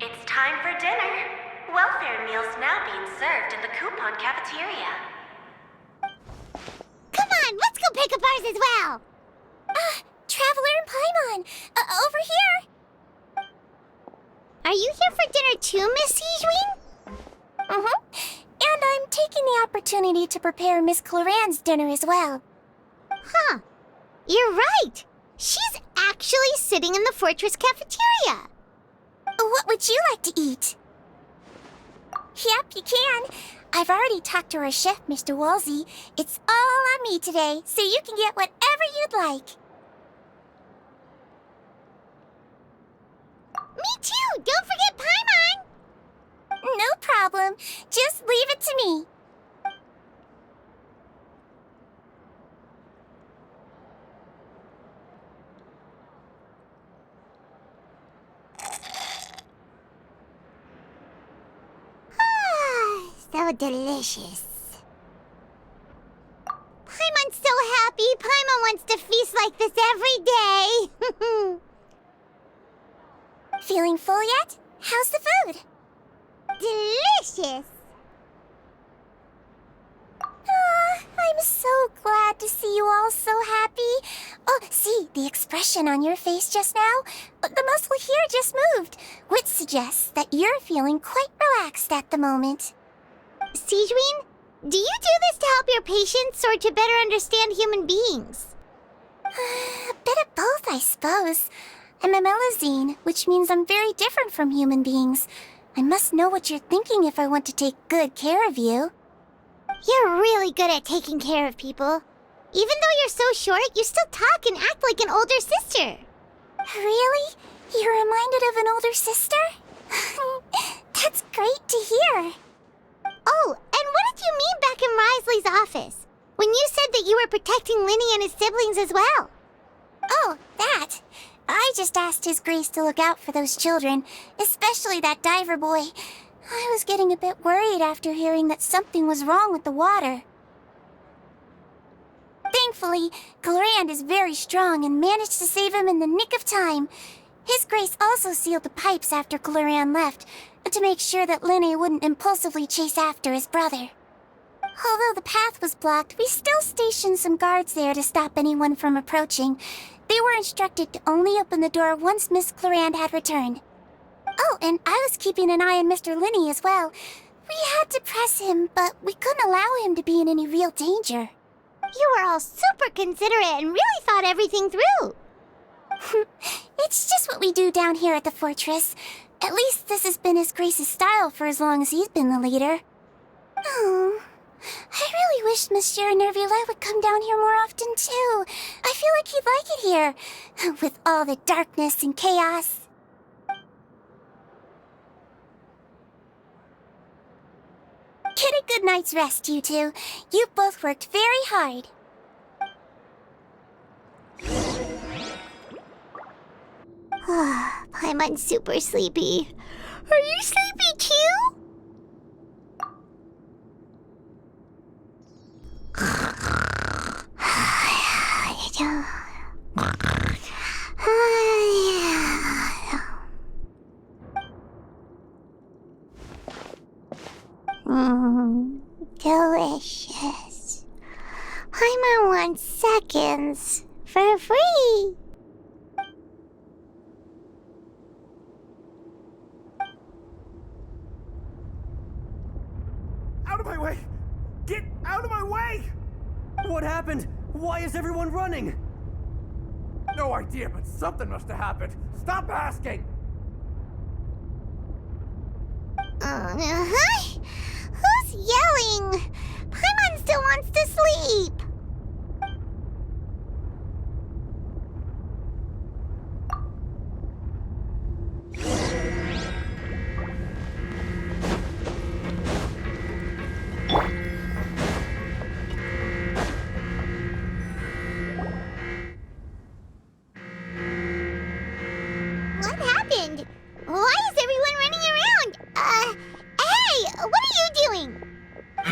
It's time for dinner. Welfare meals now being served in the coupon cafeteria. Come on, let's go pick up ours as well. Traveler and Paimon, over here. Are you here for dinner too, Miss Sijwin? And I'm taking the opportunity to prepare Miss Cloran's dinner as well. Huh. You're right. She's actually sitting in the fortress cafeteria. What would you like to eat? Yep, you can. I've already talked to our chef, Mr. Wolsey. It's all on me today, so you can get whatever you'd like. Me too! Don't forget Paimon! No problem. Just leave it to me. So delicious. Paimon's so happy. Paimon wants to feast like this every day. Feeling full yet? How's the food? Delicious. I'm so glad to see you all so happy. Oh, see, the expression on your face just now? The muscle here just moved, which suggests that you're feeling quite relaxed at the moment. Sijwin, do you do this to help your patients or to better understand human beings? A bit of both, I suppose. I'm a Melusine, which means I'm very different from human beings. I must know what you're thinking if I want to take good care of you. You're really good at taking care of people. Even though you're so short, you still talk and act like an older sister. Really? You're reminded of an older sister? That's great to hear. Oh, and what did you mean back in Risley's office? When you said that you were protecting Linny and his siblings as well? Oh, that. I I just asked His Grace to look out for those children, especially that diver boy. I was getting a bit worried after hearing that something was wrong with the water. Thankfully, Glorand is very strong and managed to save him in the nick of time. His Grace also sealed the pipes after Glorand left, to make sure that Linne wouldn't impulsively chase after his brother. Although the path was blocked, we still stationed some guards there to stop anyone from approaching. They were instructed to only open the door once Miss Glorand had returned. Oh, and I was keeping an eye on Mr. Linne as well. We had to press him, but we couldn't allow him to be in any real danger. You were all super considerate and really thought everything through. It's just what we do down here at the fortress. At least this has been His Grace's style for as long as he's been the leader. Oh, I really wish Monsieur Nerville would come down here more often too. I feel like he'd like it here, with all the darkness and chaos. Get a good night's rest, you two. You both worked very hard. Paimon's super sleepy. Are you sleepy too? Delicious. Paimon wants seconds for free. Out of my way! Get out of my way! What happened? Why is everyone running? No idea, but something must have happened. Stop asking! Who's yelling? Paimon still wants to sleep. What happened? Why is everyone running around? Hey, what are you doing?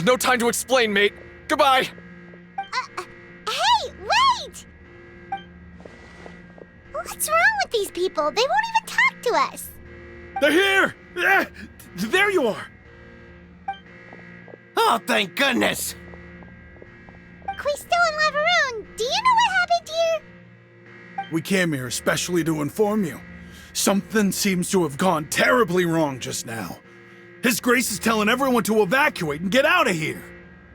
No time to explain, mate. Goodbye. Hey, wait! What's wrong with these people? They won't even talk to us. They're here! There you are! Oh, thank goodness! Quisto and Lavaroon, do you know what happened here? We came here especially to inform you. Something seems to have gone terribly wrong just now. His Grace is telling everyone to evacuate and get out of here.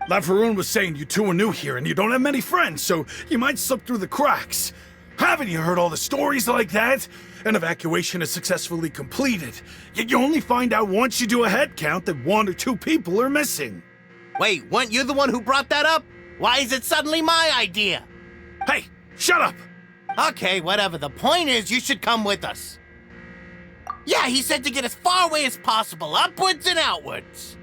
Lavaroon was saying you two are new here and you don't have many friends, so you might slip through the cracks. Haven't you heard all the stories like that? An evacuation is successfully completed, yet you only find out once you do a head count that 1 or 2 people are missing. Wait, weren't you the one who brought that up? Why is it suddenly my idea? Hey, shut up! Okay, whatever. The point is, you should come with us. Yeah, he said to get as far away as possible, upwards and outwards.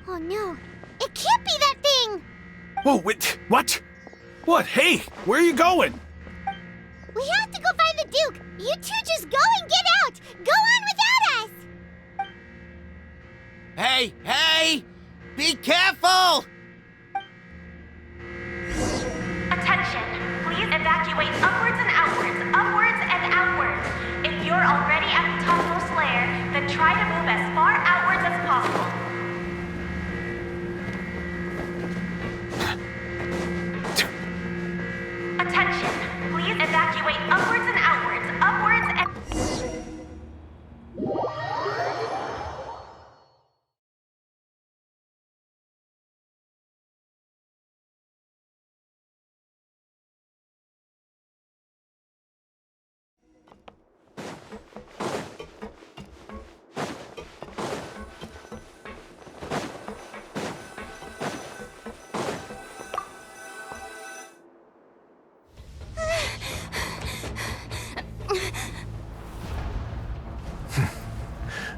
Oh no, it can't be that thing! Whoa, wait, what? What? Hey, where are you going? We have to go find the Duke! You two just go and get out! Go on without us! Hey, hey! Be careful! Attention, please evacuate upwards and outwards, upwards and outwards. If you're already at the topmost layer, then try to move as far outwards as possible. Attention, please evacuate upwards and outwards, upwards and...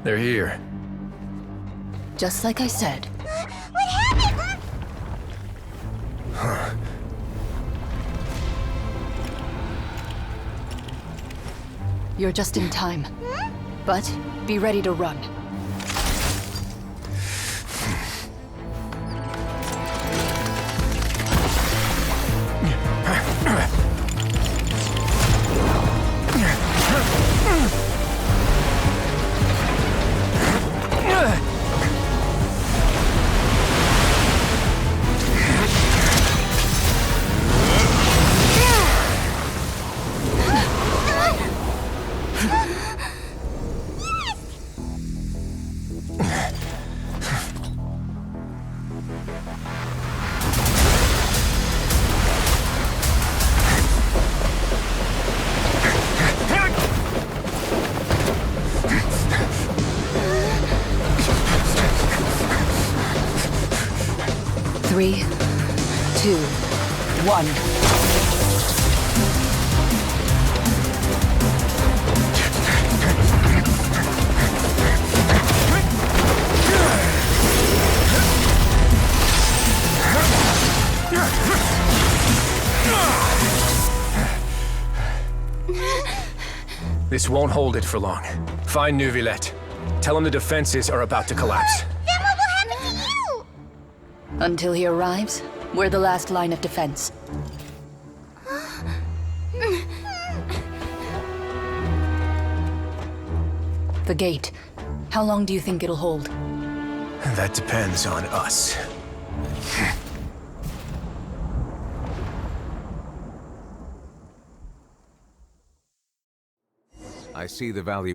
They're here. Just like I said. What happened? You're just in time. But be ready to run. Three, 2, 1. This won't hold it for long. Find Neuvillette. Tell him the defenses are about to collapse. Then what will happen to you? Until he arrives, we're the last line of defense. The gate. How long do you think it'll hold? That depends on us. I see the value.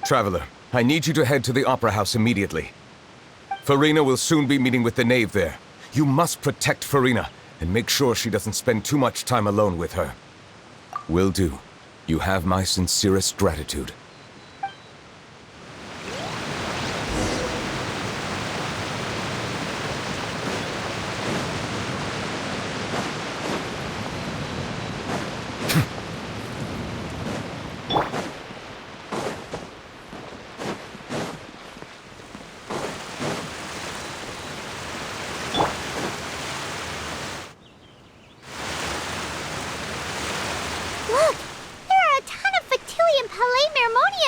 Traveler, I need you to head to the Opera House immediately. Farina will soon be meeting with the knave there. You must protect Farina, and make sure she doesn't spend too much time alone with her. Will do. You have my sincerest gratitude.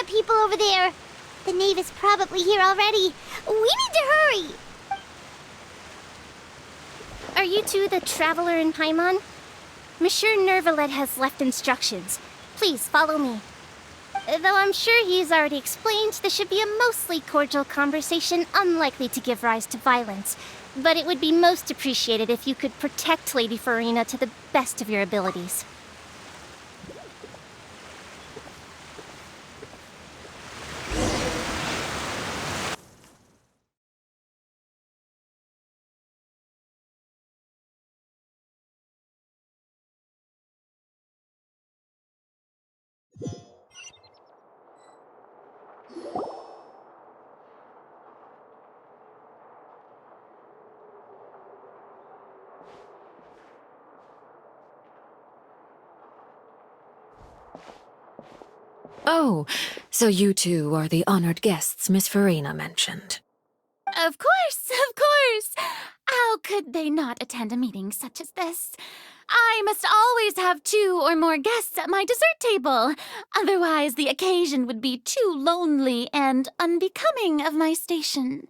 People over there. The knave is probably here already. We need to hurry. Are you two the traveler in Paimon? Monsieur Neuvillette has left instructions. Please follow me. Though I'm sure he's already explained, this should be a mostly cordial conversation, unlikely to give rise to violence. But it would be most appreciated if you could protect Lady Farina to the best of your abilities. Oh, so you two are the honored guests Miss Farina mentioned. Of course, of course! How could they not attend a meeting such as this? I must always have 2 or more guests at my dessert table. Otherwise, the occasion would be too lonely and unbecoming of my station.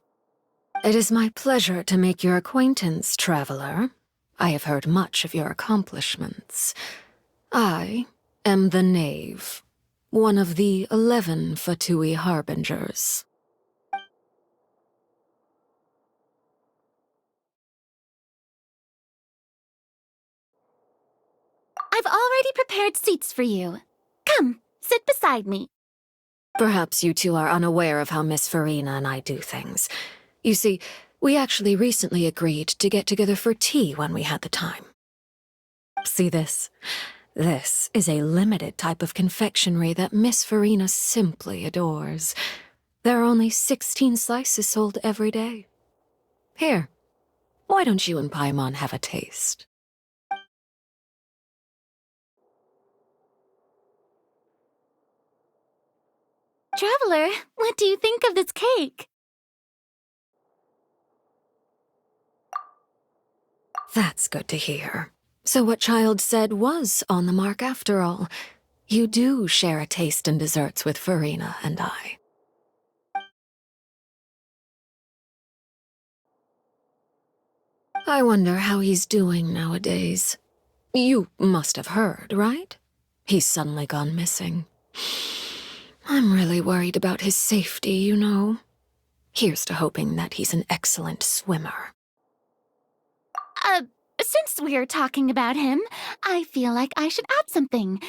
It is my pleasure to make your acquaintance, traveler. I have heard much of your accomplishments. I am the knave, one of the 11 Fatui Harbingers. I've already prepared seats for you. Come, sit beside me. Perhaps you two are unaware of how Miss Farina and I do things. You see, we actually recently agreed to get together for tea when we had the time. See this? This is a limited type of confectionery that Miss Farina simply adores. There are only 16 slices sold every day. Here, why don't you and Paimon have a taste? Traveler, what do you think of this cake? That's good to hear. So what Child said was on the mark after all. You do share a taste in desserts with Farina and I. I wonder how he's doing nowadays. You must have heard, right? He's suddenly gone missing. I'm really worried about his safety, you know. Here's to hoping that he's an excellent swimmer. Since we're talking about him, I feel like I should add something.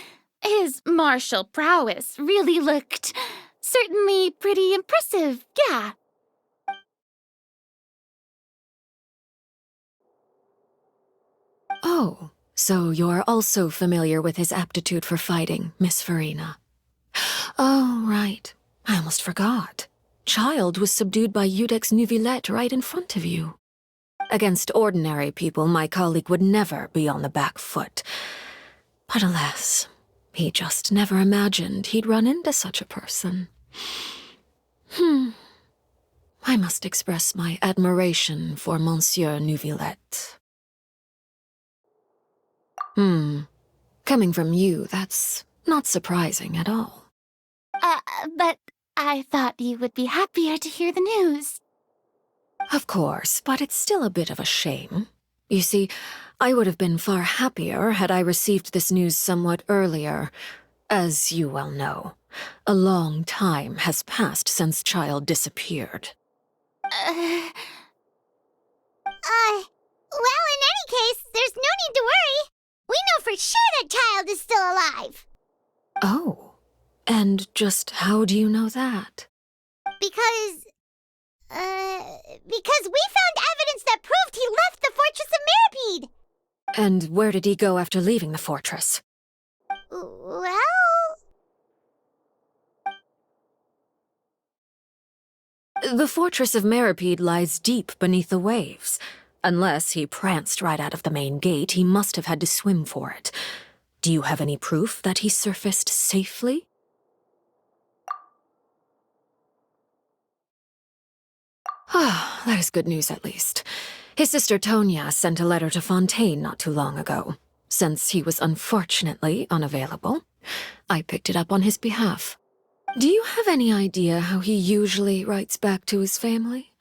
His martial prowess really looked certainly pretty impressive, yeah. Oh, so you're also familiar with his aptitude for fighting, Miss Farina. Oh, right. I almost forgot. Child was subdued by Udex Neuvillette right in front of you. Against ordinary people, my colleague would never be on the back foot. But alas, he just never imagined he'd run into such a person. I must express my admiration for Monsieur Neuvillette. Coming from you, that's not surprising at all. But I thought you would be happier to hear the news. Of course, but it's still a bit of a shame. You see, I would have been far happier had I received this news somewhat earlier. As you well know, a long time has passed since Child disappeared. Well, in any case, there's no need to worry. We know for sure that Child is still alive. Oh, and just how do you know that? Because we found evidence that proved he left the Fortress of Meropide. And where did he go after leaving the fortress? Well... The Fortress of Meropide lies deep beneath the waves. Unless he pranced right out of the main gate, he must have had to swim for it. Do you have any proof that he surfaced safely? Ah, that is good news at least. His sister Tonya sent a letter to Fontaine not too long ago. Since he was unfortunately unavailable, I picked it up on his behalf. Do you have any idea how he usually writes back to his family?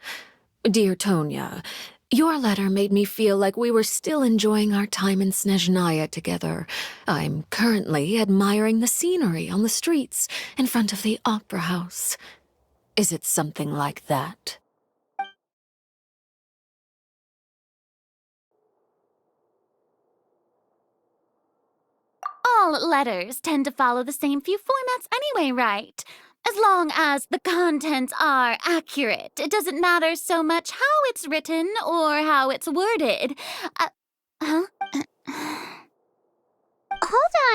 Dear Tonya, your letter made me feel like we were still enjoying our time in Snezhnaya together. I'm currently admiring the scenery on the streets in front of the opera house. Is it something like that? All letters tend to follow the same few formats anyway, right? As long as the contents are accurate, it doesn't matter so much how it's written or how it's worded. Hold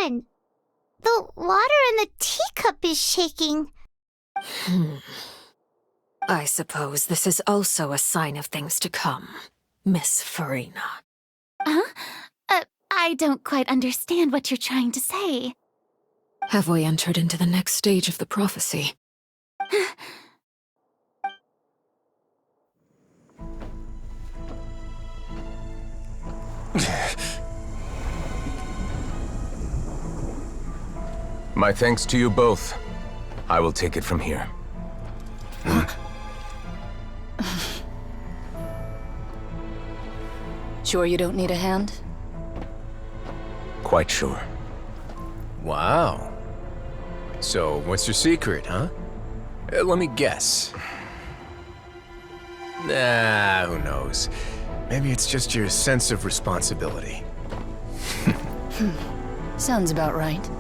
on. The water in the teacup is shaking. I suppose this is also a sign of things to come, Miss Farina. I don't quite understand what you're trying to say. Have we entered into the next stage of the prophecy? My thanks to you both. I will take it from here. Sure you don't need a hand? Quite sure. Wow. So, what's your secret, huh? Let me guess. Nah, who knows? Maybe it's just your sense of responsibility. Sounds about right.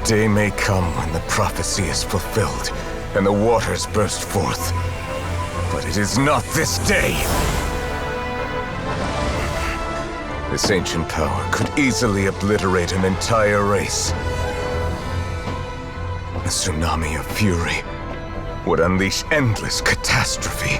Day may come when the prophecy is fulfilled, and the waters burst forth. But it is not this day! This ancient power could easily obliterate an entire race. A tsunami of fury would unleash endless catastrophe.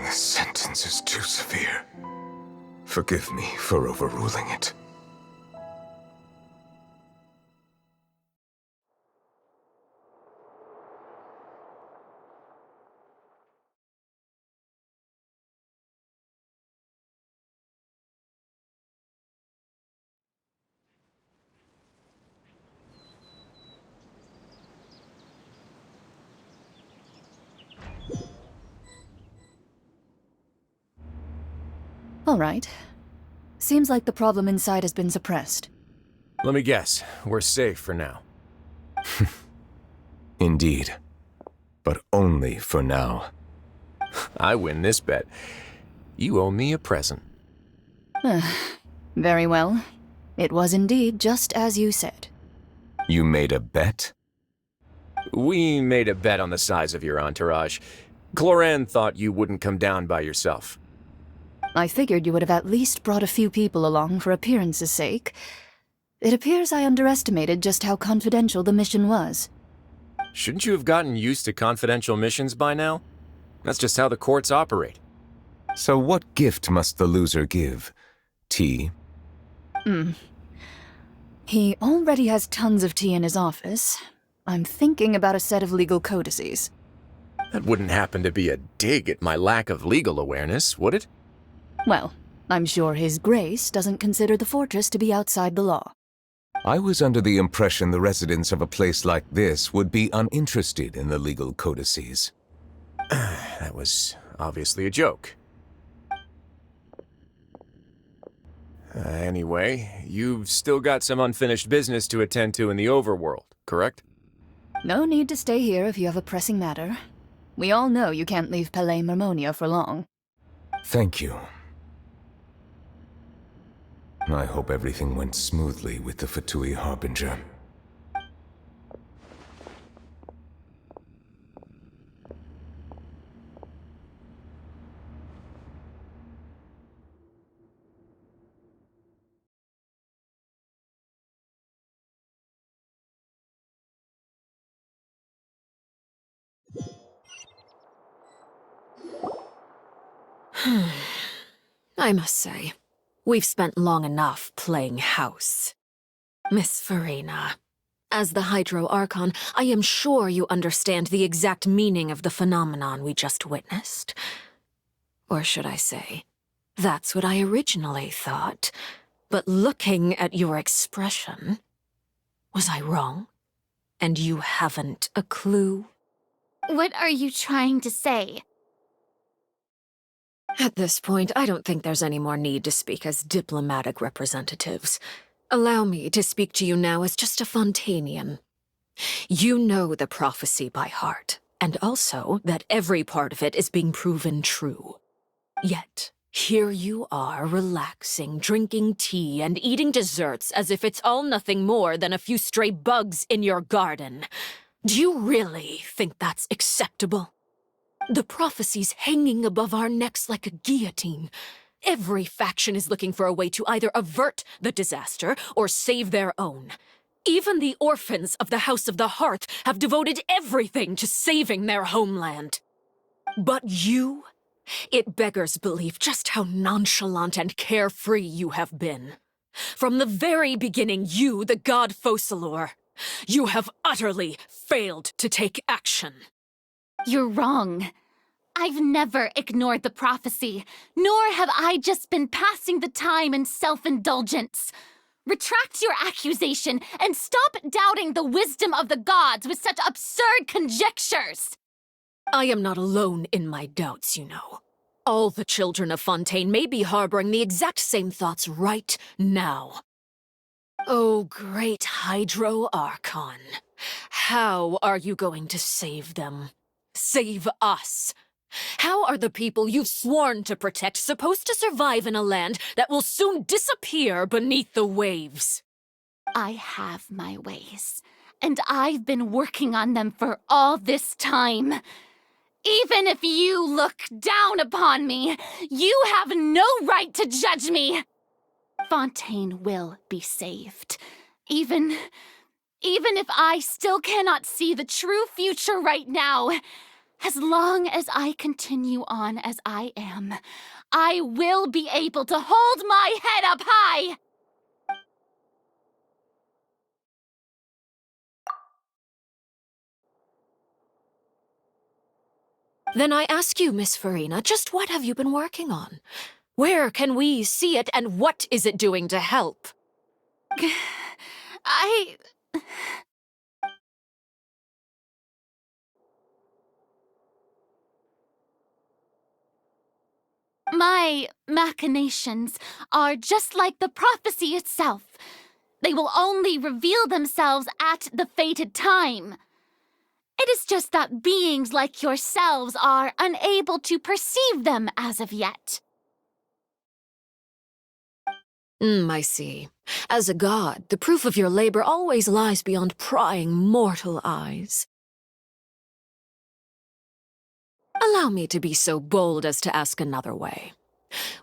This sentence is too severe. Forgive me for overruling it. All right. Seems like the problem inside has been suppressed. Let me guess. We're safe for now. Indeed. But only for now. I win this bet. You owe me a present. Very well. It was indeed just as you said. You made a bet? We made a bet on the size of your entourage. Cloran thought you wouldn't come down by yourself. I figured you would have at least brought a few people along for appearance's sake. It appears I underestimated just how confidential the mission was. Shouldn't you have gotten used to confidential missions by now? That's just how the courts operate. So what gift must the loser give? Tea? He already has tons of tea in his office. I'm thinking about a set of legal codices. That wouldn't happen to be a dig at my lack of legal awareness, would it? Well, I'm sure His Grace doesn't consider the fortress to be outside the law. I was under the impression the residents of a place like this would be uninterested in the legal codices. That was obviously a joke. Anyway, you've still got some unfinished business to attend to in the overworld, correct? No need to stay here if you have a pressing matter. We all know you can't leave Palais Marmonia for long. Thank you. I hope everything went smoothly with the Fatui Harbinger. I must say, we've spent long enough playing house. Miss Farina, as the Hydro Archon, I am sure you understand the exact meaning of the phenomenon we just witnessed. Or should I say, that's what I originally thought. But looking at your expression, was I wrong? And you haven't a clue? What are you trying to say? At this point, I don't think there's any more need to speak as diplomatic representatives. Allow me to speak to you now as just a Fontainian. You know the prophecy by heart, and also that every part of it is being proven true. Yet, here you are relaxing, drinking tea, and eating desserts as if it's all nothing more than a few stray bugs in your garden. Do you really think that's acceptable? The prophecy's hanging above our necks like a guillotine. Every faction is looking for a way to either avert the disaster or save their own. Even the orphans of the House of the Hearth have devoted everything to saving their homeland. But you? It beggars belief just how nonchalant and carefree you have been. From the very beginning, you, the god Focalor, you have utterly failed to take action. You're wrong. I've never ignored the prophecy, nor have I just been passing the time in self-indulgence. Retract your accusation and stop doubting the wisdom of the gods with such absurd conjectures. I am not alone in my doubts, you know. All the children of Fontaine may be harboring the exact same thoughts right now. Oh, great Hydro Archon. How are you going to save them? Save us? How are the people you've sworn to protect supposed to survive in a land that will soon disappear beneath the waves? I have my ways, and I've been working on them for all this time. Even if you look down upon me, you have no right to judge me. Fontaine will be saved. Even if I still cannot see the true future right now, as long as I continue on as I am, I will be able to hold my head up high. Then I ask you, Miss Farina, just what have you been working on? Where can we see it, and what is it doing to help? My machinations are just like the prophecy itself. They will only reveal themselves at the fated time. It is just that beings like yourselves are unable to perceive them as of yet. I see. As a god, the proof of your labor always lies beyond prying mortal eyes. Allow me to be so bold as to ask another way.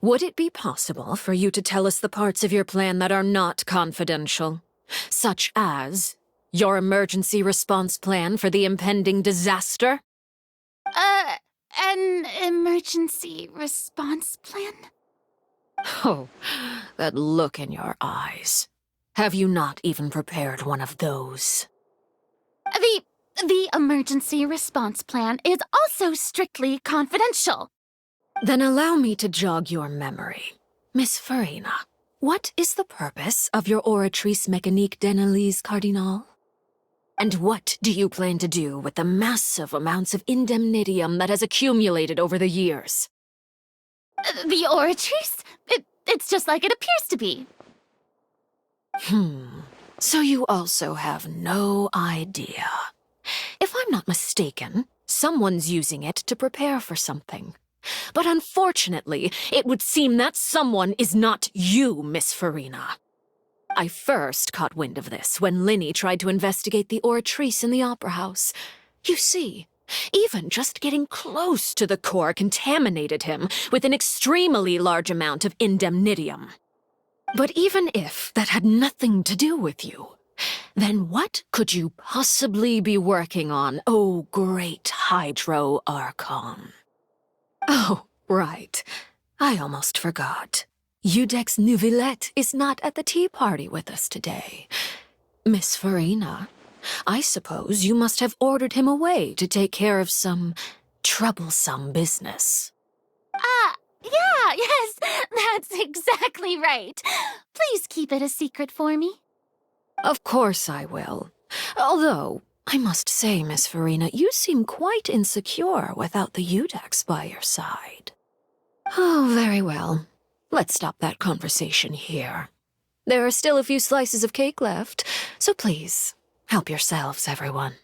Would it be possible for you to tell us the parts of your plan that are not confidential? Such as your emergency response plan for the impending disaster? An emergency response plan? Oh, that look in your eyes. Have you not even prepared one of those? The emergency response plan is also strictly confidential. Then allow me to jog your memory. Miss Farina, what is the purpose of your Oratrice Mécanique d'Analyse Cardinal? And what do you plan to do with the massive amounts of indemnitium that has accumulated over the years? The Oratrice? It's just like it appears to be. So you also have no idea. If I'm not mistaken, someone's using it to prepare for something. But unfortunately, it would seem that someone is not you, Miss Farina. I first caught wind of this when Linny tried to investigate the Oratrice in the Opera House. You see, even just getting close to the core contaminated him with an extremely large amount of indemnitium. But even if that had nothing to do with you, then what could you possibly be working on, oh great Hydro Archon? Oh, right. I almost forgot. Udex Neuvillette is not at the tea party with us today. Miss Farina, I suppose you must have ordered him away to take care of some troublesome business. Yeah, yes, that's exactly right. Please keep it a secret for me. Of course I will. Although, I must say, Miss Farina, you seem quite insecure without the Udex by your side. Oh, very well. Let's stop that conversation here. There are still a few slices of cake left, so please, help yourselves, everyone.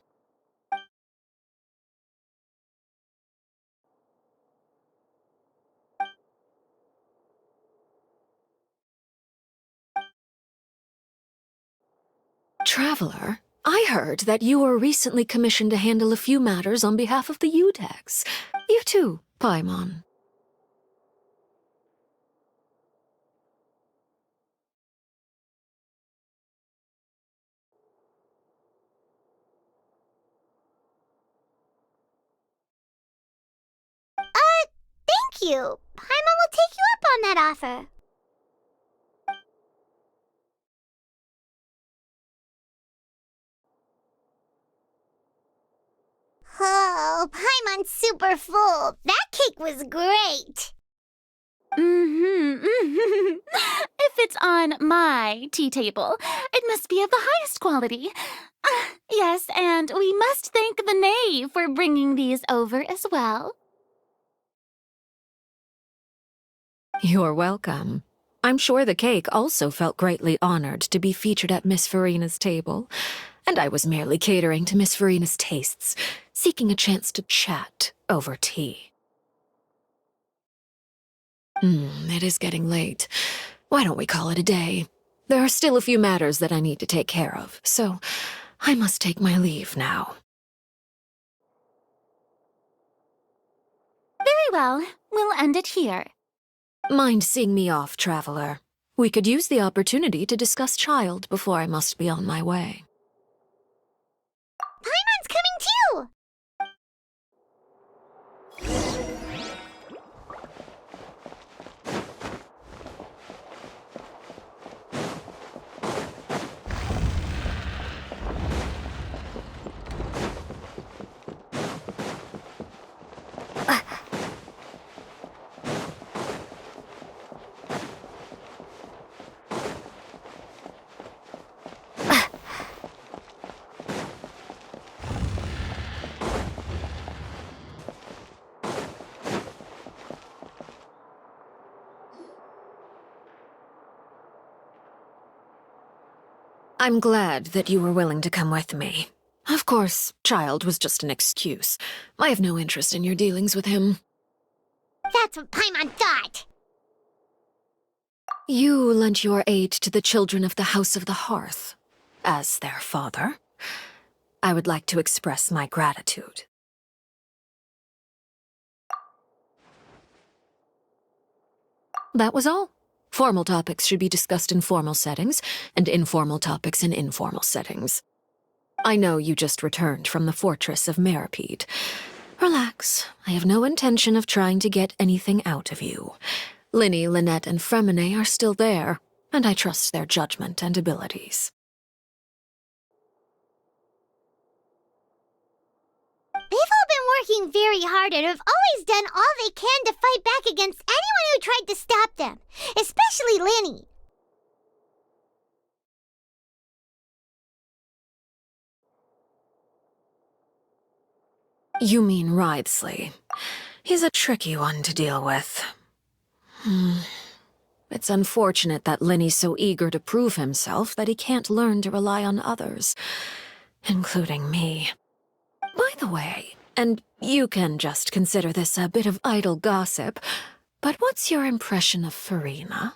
Traveler, I heard that you were recently commissioned to handle a few matters on behalf of the Udex. You too, Paimon. Thank you. Paimon will take you up on that offer. Oh, Paimon's super full. That cake was great. If it's on my tea table, it must be of the highest quality. Yes, and we must thank the knave for bringing these over as well. You're welcome. I'm sure the cake also felt greatly honored to be featured at Miss Farina's table, and I was merely catering to Miss Farina's tastes, seeking a chance to chat over tea. It is getting late. Why don't we call it a day? There are still a few matters that I need to take care of, so I must take my leave now. Very well. We'll end it here. Mind seeing me off, Traveler? We could use the opportunity to discuss Child before I must be on my way. Paimon's coming too! I'm glad that you were willing to come with me. Of course, Child was just an excuse. I have no interest in your dealings with him. That's what Paimon thought! You lent your aid to the children of the House of the Hearth. As their father, I would like to express my gratitude. That was all. Formal topics should be discussed in formal settings, and informal topics in informal settings. I know you just returned from the fortress of Meripede. Relax. I have no intention of trying to get anything out of you. Linny, Lynette, and Fremine are still there, and I trust their judgment and abilities. They've all been working very hard and have always done all they can to fight back against anyone who tried to stop them, especially Linny. You mean Wriothesley. He's a tricky one to deal with. It's unfortunate that Linny's so eager to prove himself that he can't learn to rely on others, including me. By the way, and you can just consider this a bit of idle gossip, but what's your impression of Furina?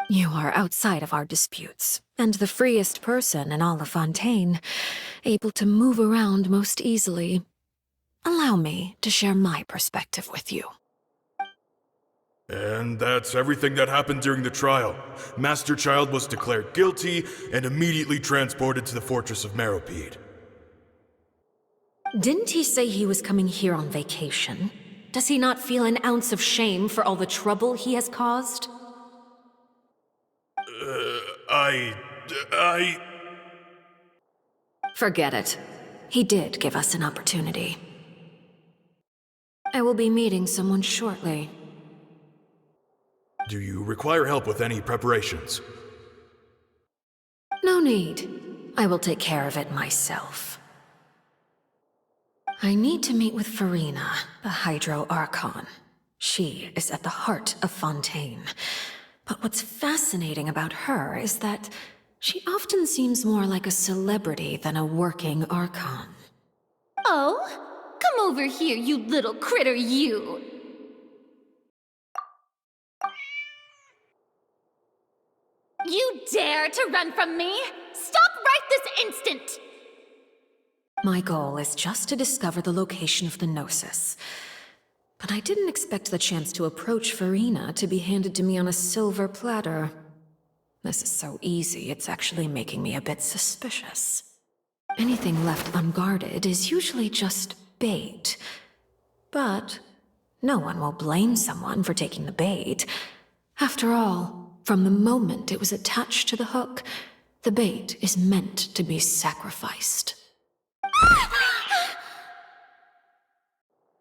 You are outside of our disputes, and the freest person in all of Fontaine, able to move around most easily. Allow me to share my perspective with you. And that's everything that happened during the trial. Master Child was declared guilty and immediately transported to the fortress of Meripede. Didn't he say he was coming here on vacation? Does he not feel an ounce of shame for all the trouble he has caused? Forget it. He did give us an opportunity. I will be meeting someone shortly. Do you require help with any preparations? No need. I will take care of it myself. I need to meet with Furina, the Hydro Archon. She is at the heart of Fontaine. But what's fascinating about her is that she often seems more like a celebrity than a working Archon. Oh? Come over here, you little critter, you! You dare to run from me? Stop right this instant! My goal is just to discover the location of the Gnosis. But I didn't expect the chance to approach Furina to be handed to me on a silver platter. This is so easy, it's actually making me a bit suspicious. Anything left unguarded is usually just bait. But no one will blame someone for taking the bait. After all, from the moment it was attached to the hook, the bait is meant to be sacrificed.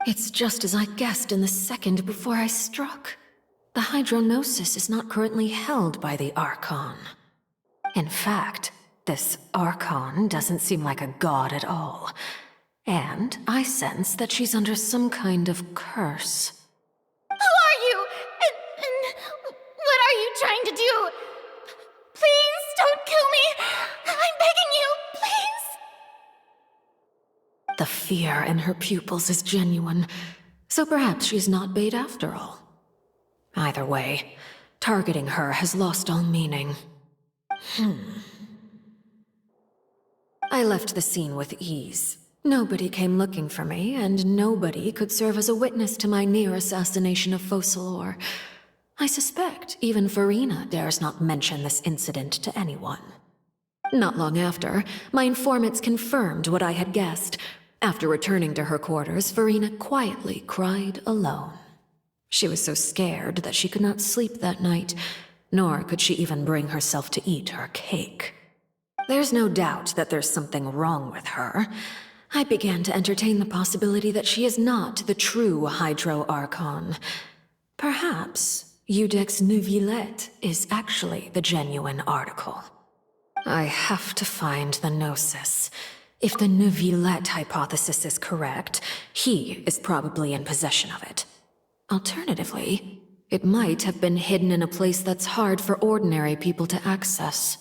It's just as I guessed in the second before I struck. The Hydronosis is not currently held by the Archon. In fact, this Archon doesn't seem like a god at all. And I sense that she's under some kind of curse. Who are you? And what are you trying to do? Please don't kill me! I'm begging you, please! The The fear in her pupils is genuine, so perhaps she's not bait after all. Either way, targeting her has lost all meaning. I left the scene with ease. Nobody came looking for me, and nobody could serve as a witness to my near assassination of Focalor. I suspect even Farina dares not mention this incident to anyone. Not long after, my informants confirmed what I had guessed. After returning to her quarters, Farina quietly cried alone. She was so scared that she could not sleep that night, nor could she even bring herself to eat her cake. There's no doubt that there's something wrong with her. I began to entertain the possibility that she is not the true Hydro Archon. Perhaps Iudex Neuvillette is actually the genuine article. I have to find the Gnosis. If the Neuvillette hypothesis is correct, he is probably in possession of it. Alternatively, it might have been hidden in a place that's hard for ordinary people to access.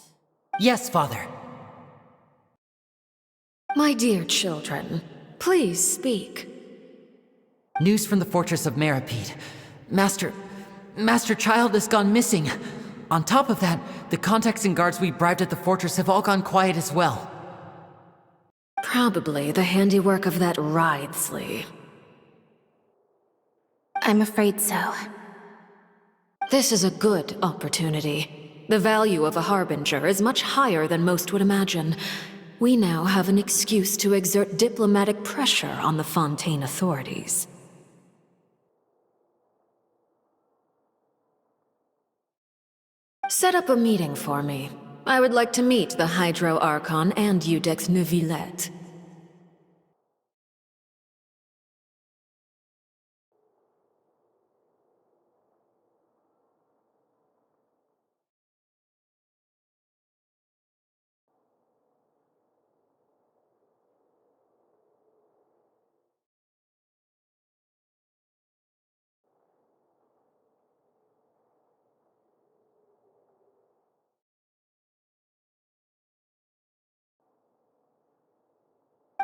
Yes, Father. My dear children, please speak. News from the fortress of Meripede. Master Child has gone missing. On top of that, the contacts and guards we bribed at the fortress have all gone quiet as well. Probably the handiwork of that Ridesley. I'm afraid so. This is a good opportunity. The value of a Harbinger is much higher than most would imagine. We now have an excuse to exert diplomatic pressure on the Fontaine authorities. Set up a meeting for me. I would like to meet the Hydro Archon and Iudex Neuvillette.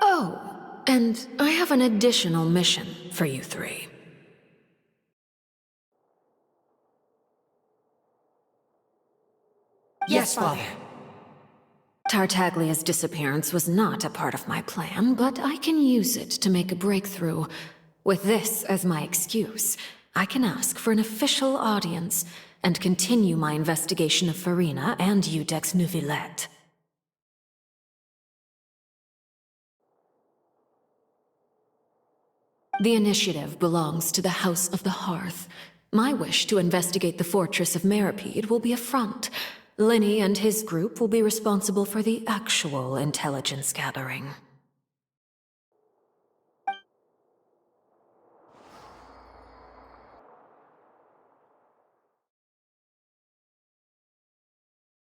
Oh, and I have an additional mission for you three. Yes, Father. Tartaglia's disappearance was not a part of my plan, but I can use it to make a breakthrough. With this as my excuse, I can ask for an official audience and continue my investigation of Farina and Iudex Neuvillette. The initiative belongs to the House of the Hearth. My wish to investigate the fortress of Meripede will be a front. Linny and his group will be responsible for the actual intelligence gathering.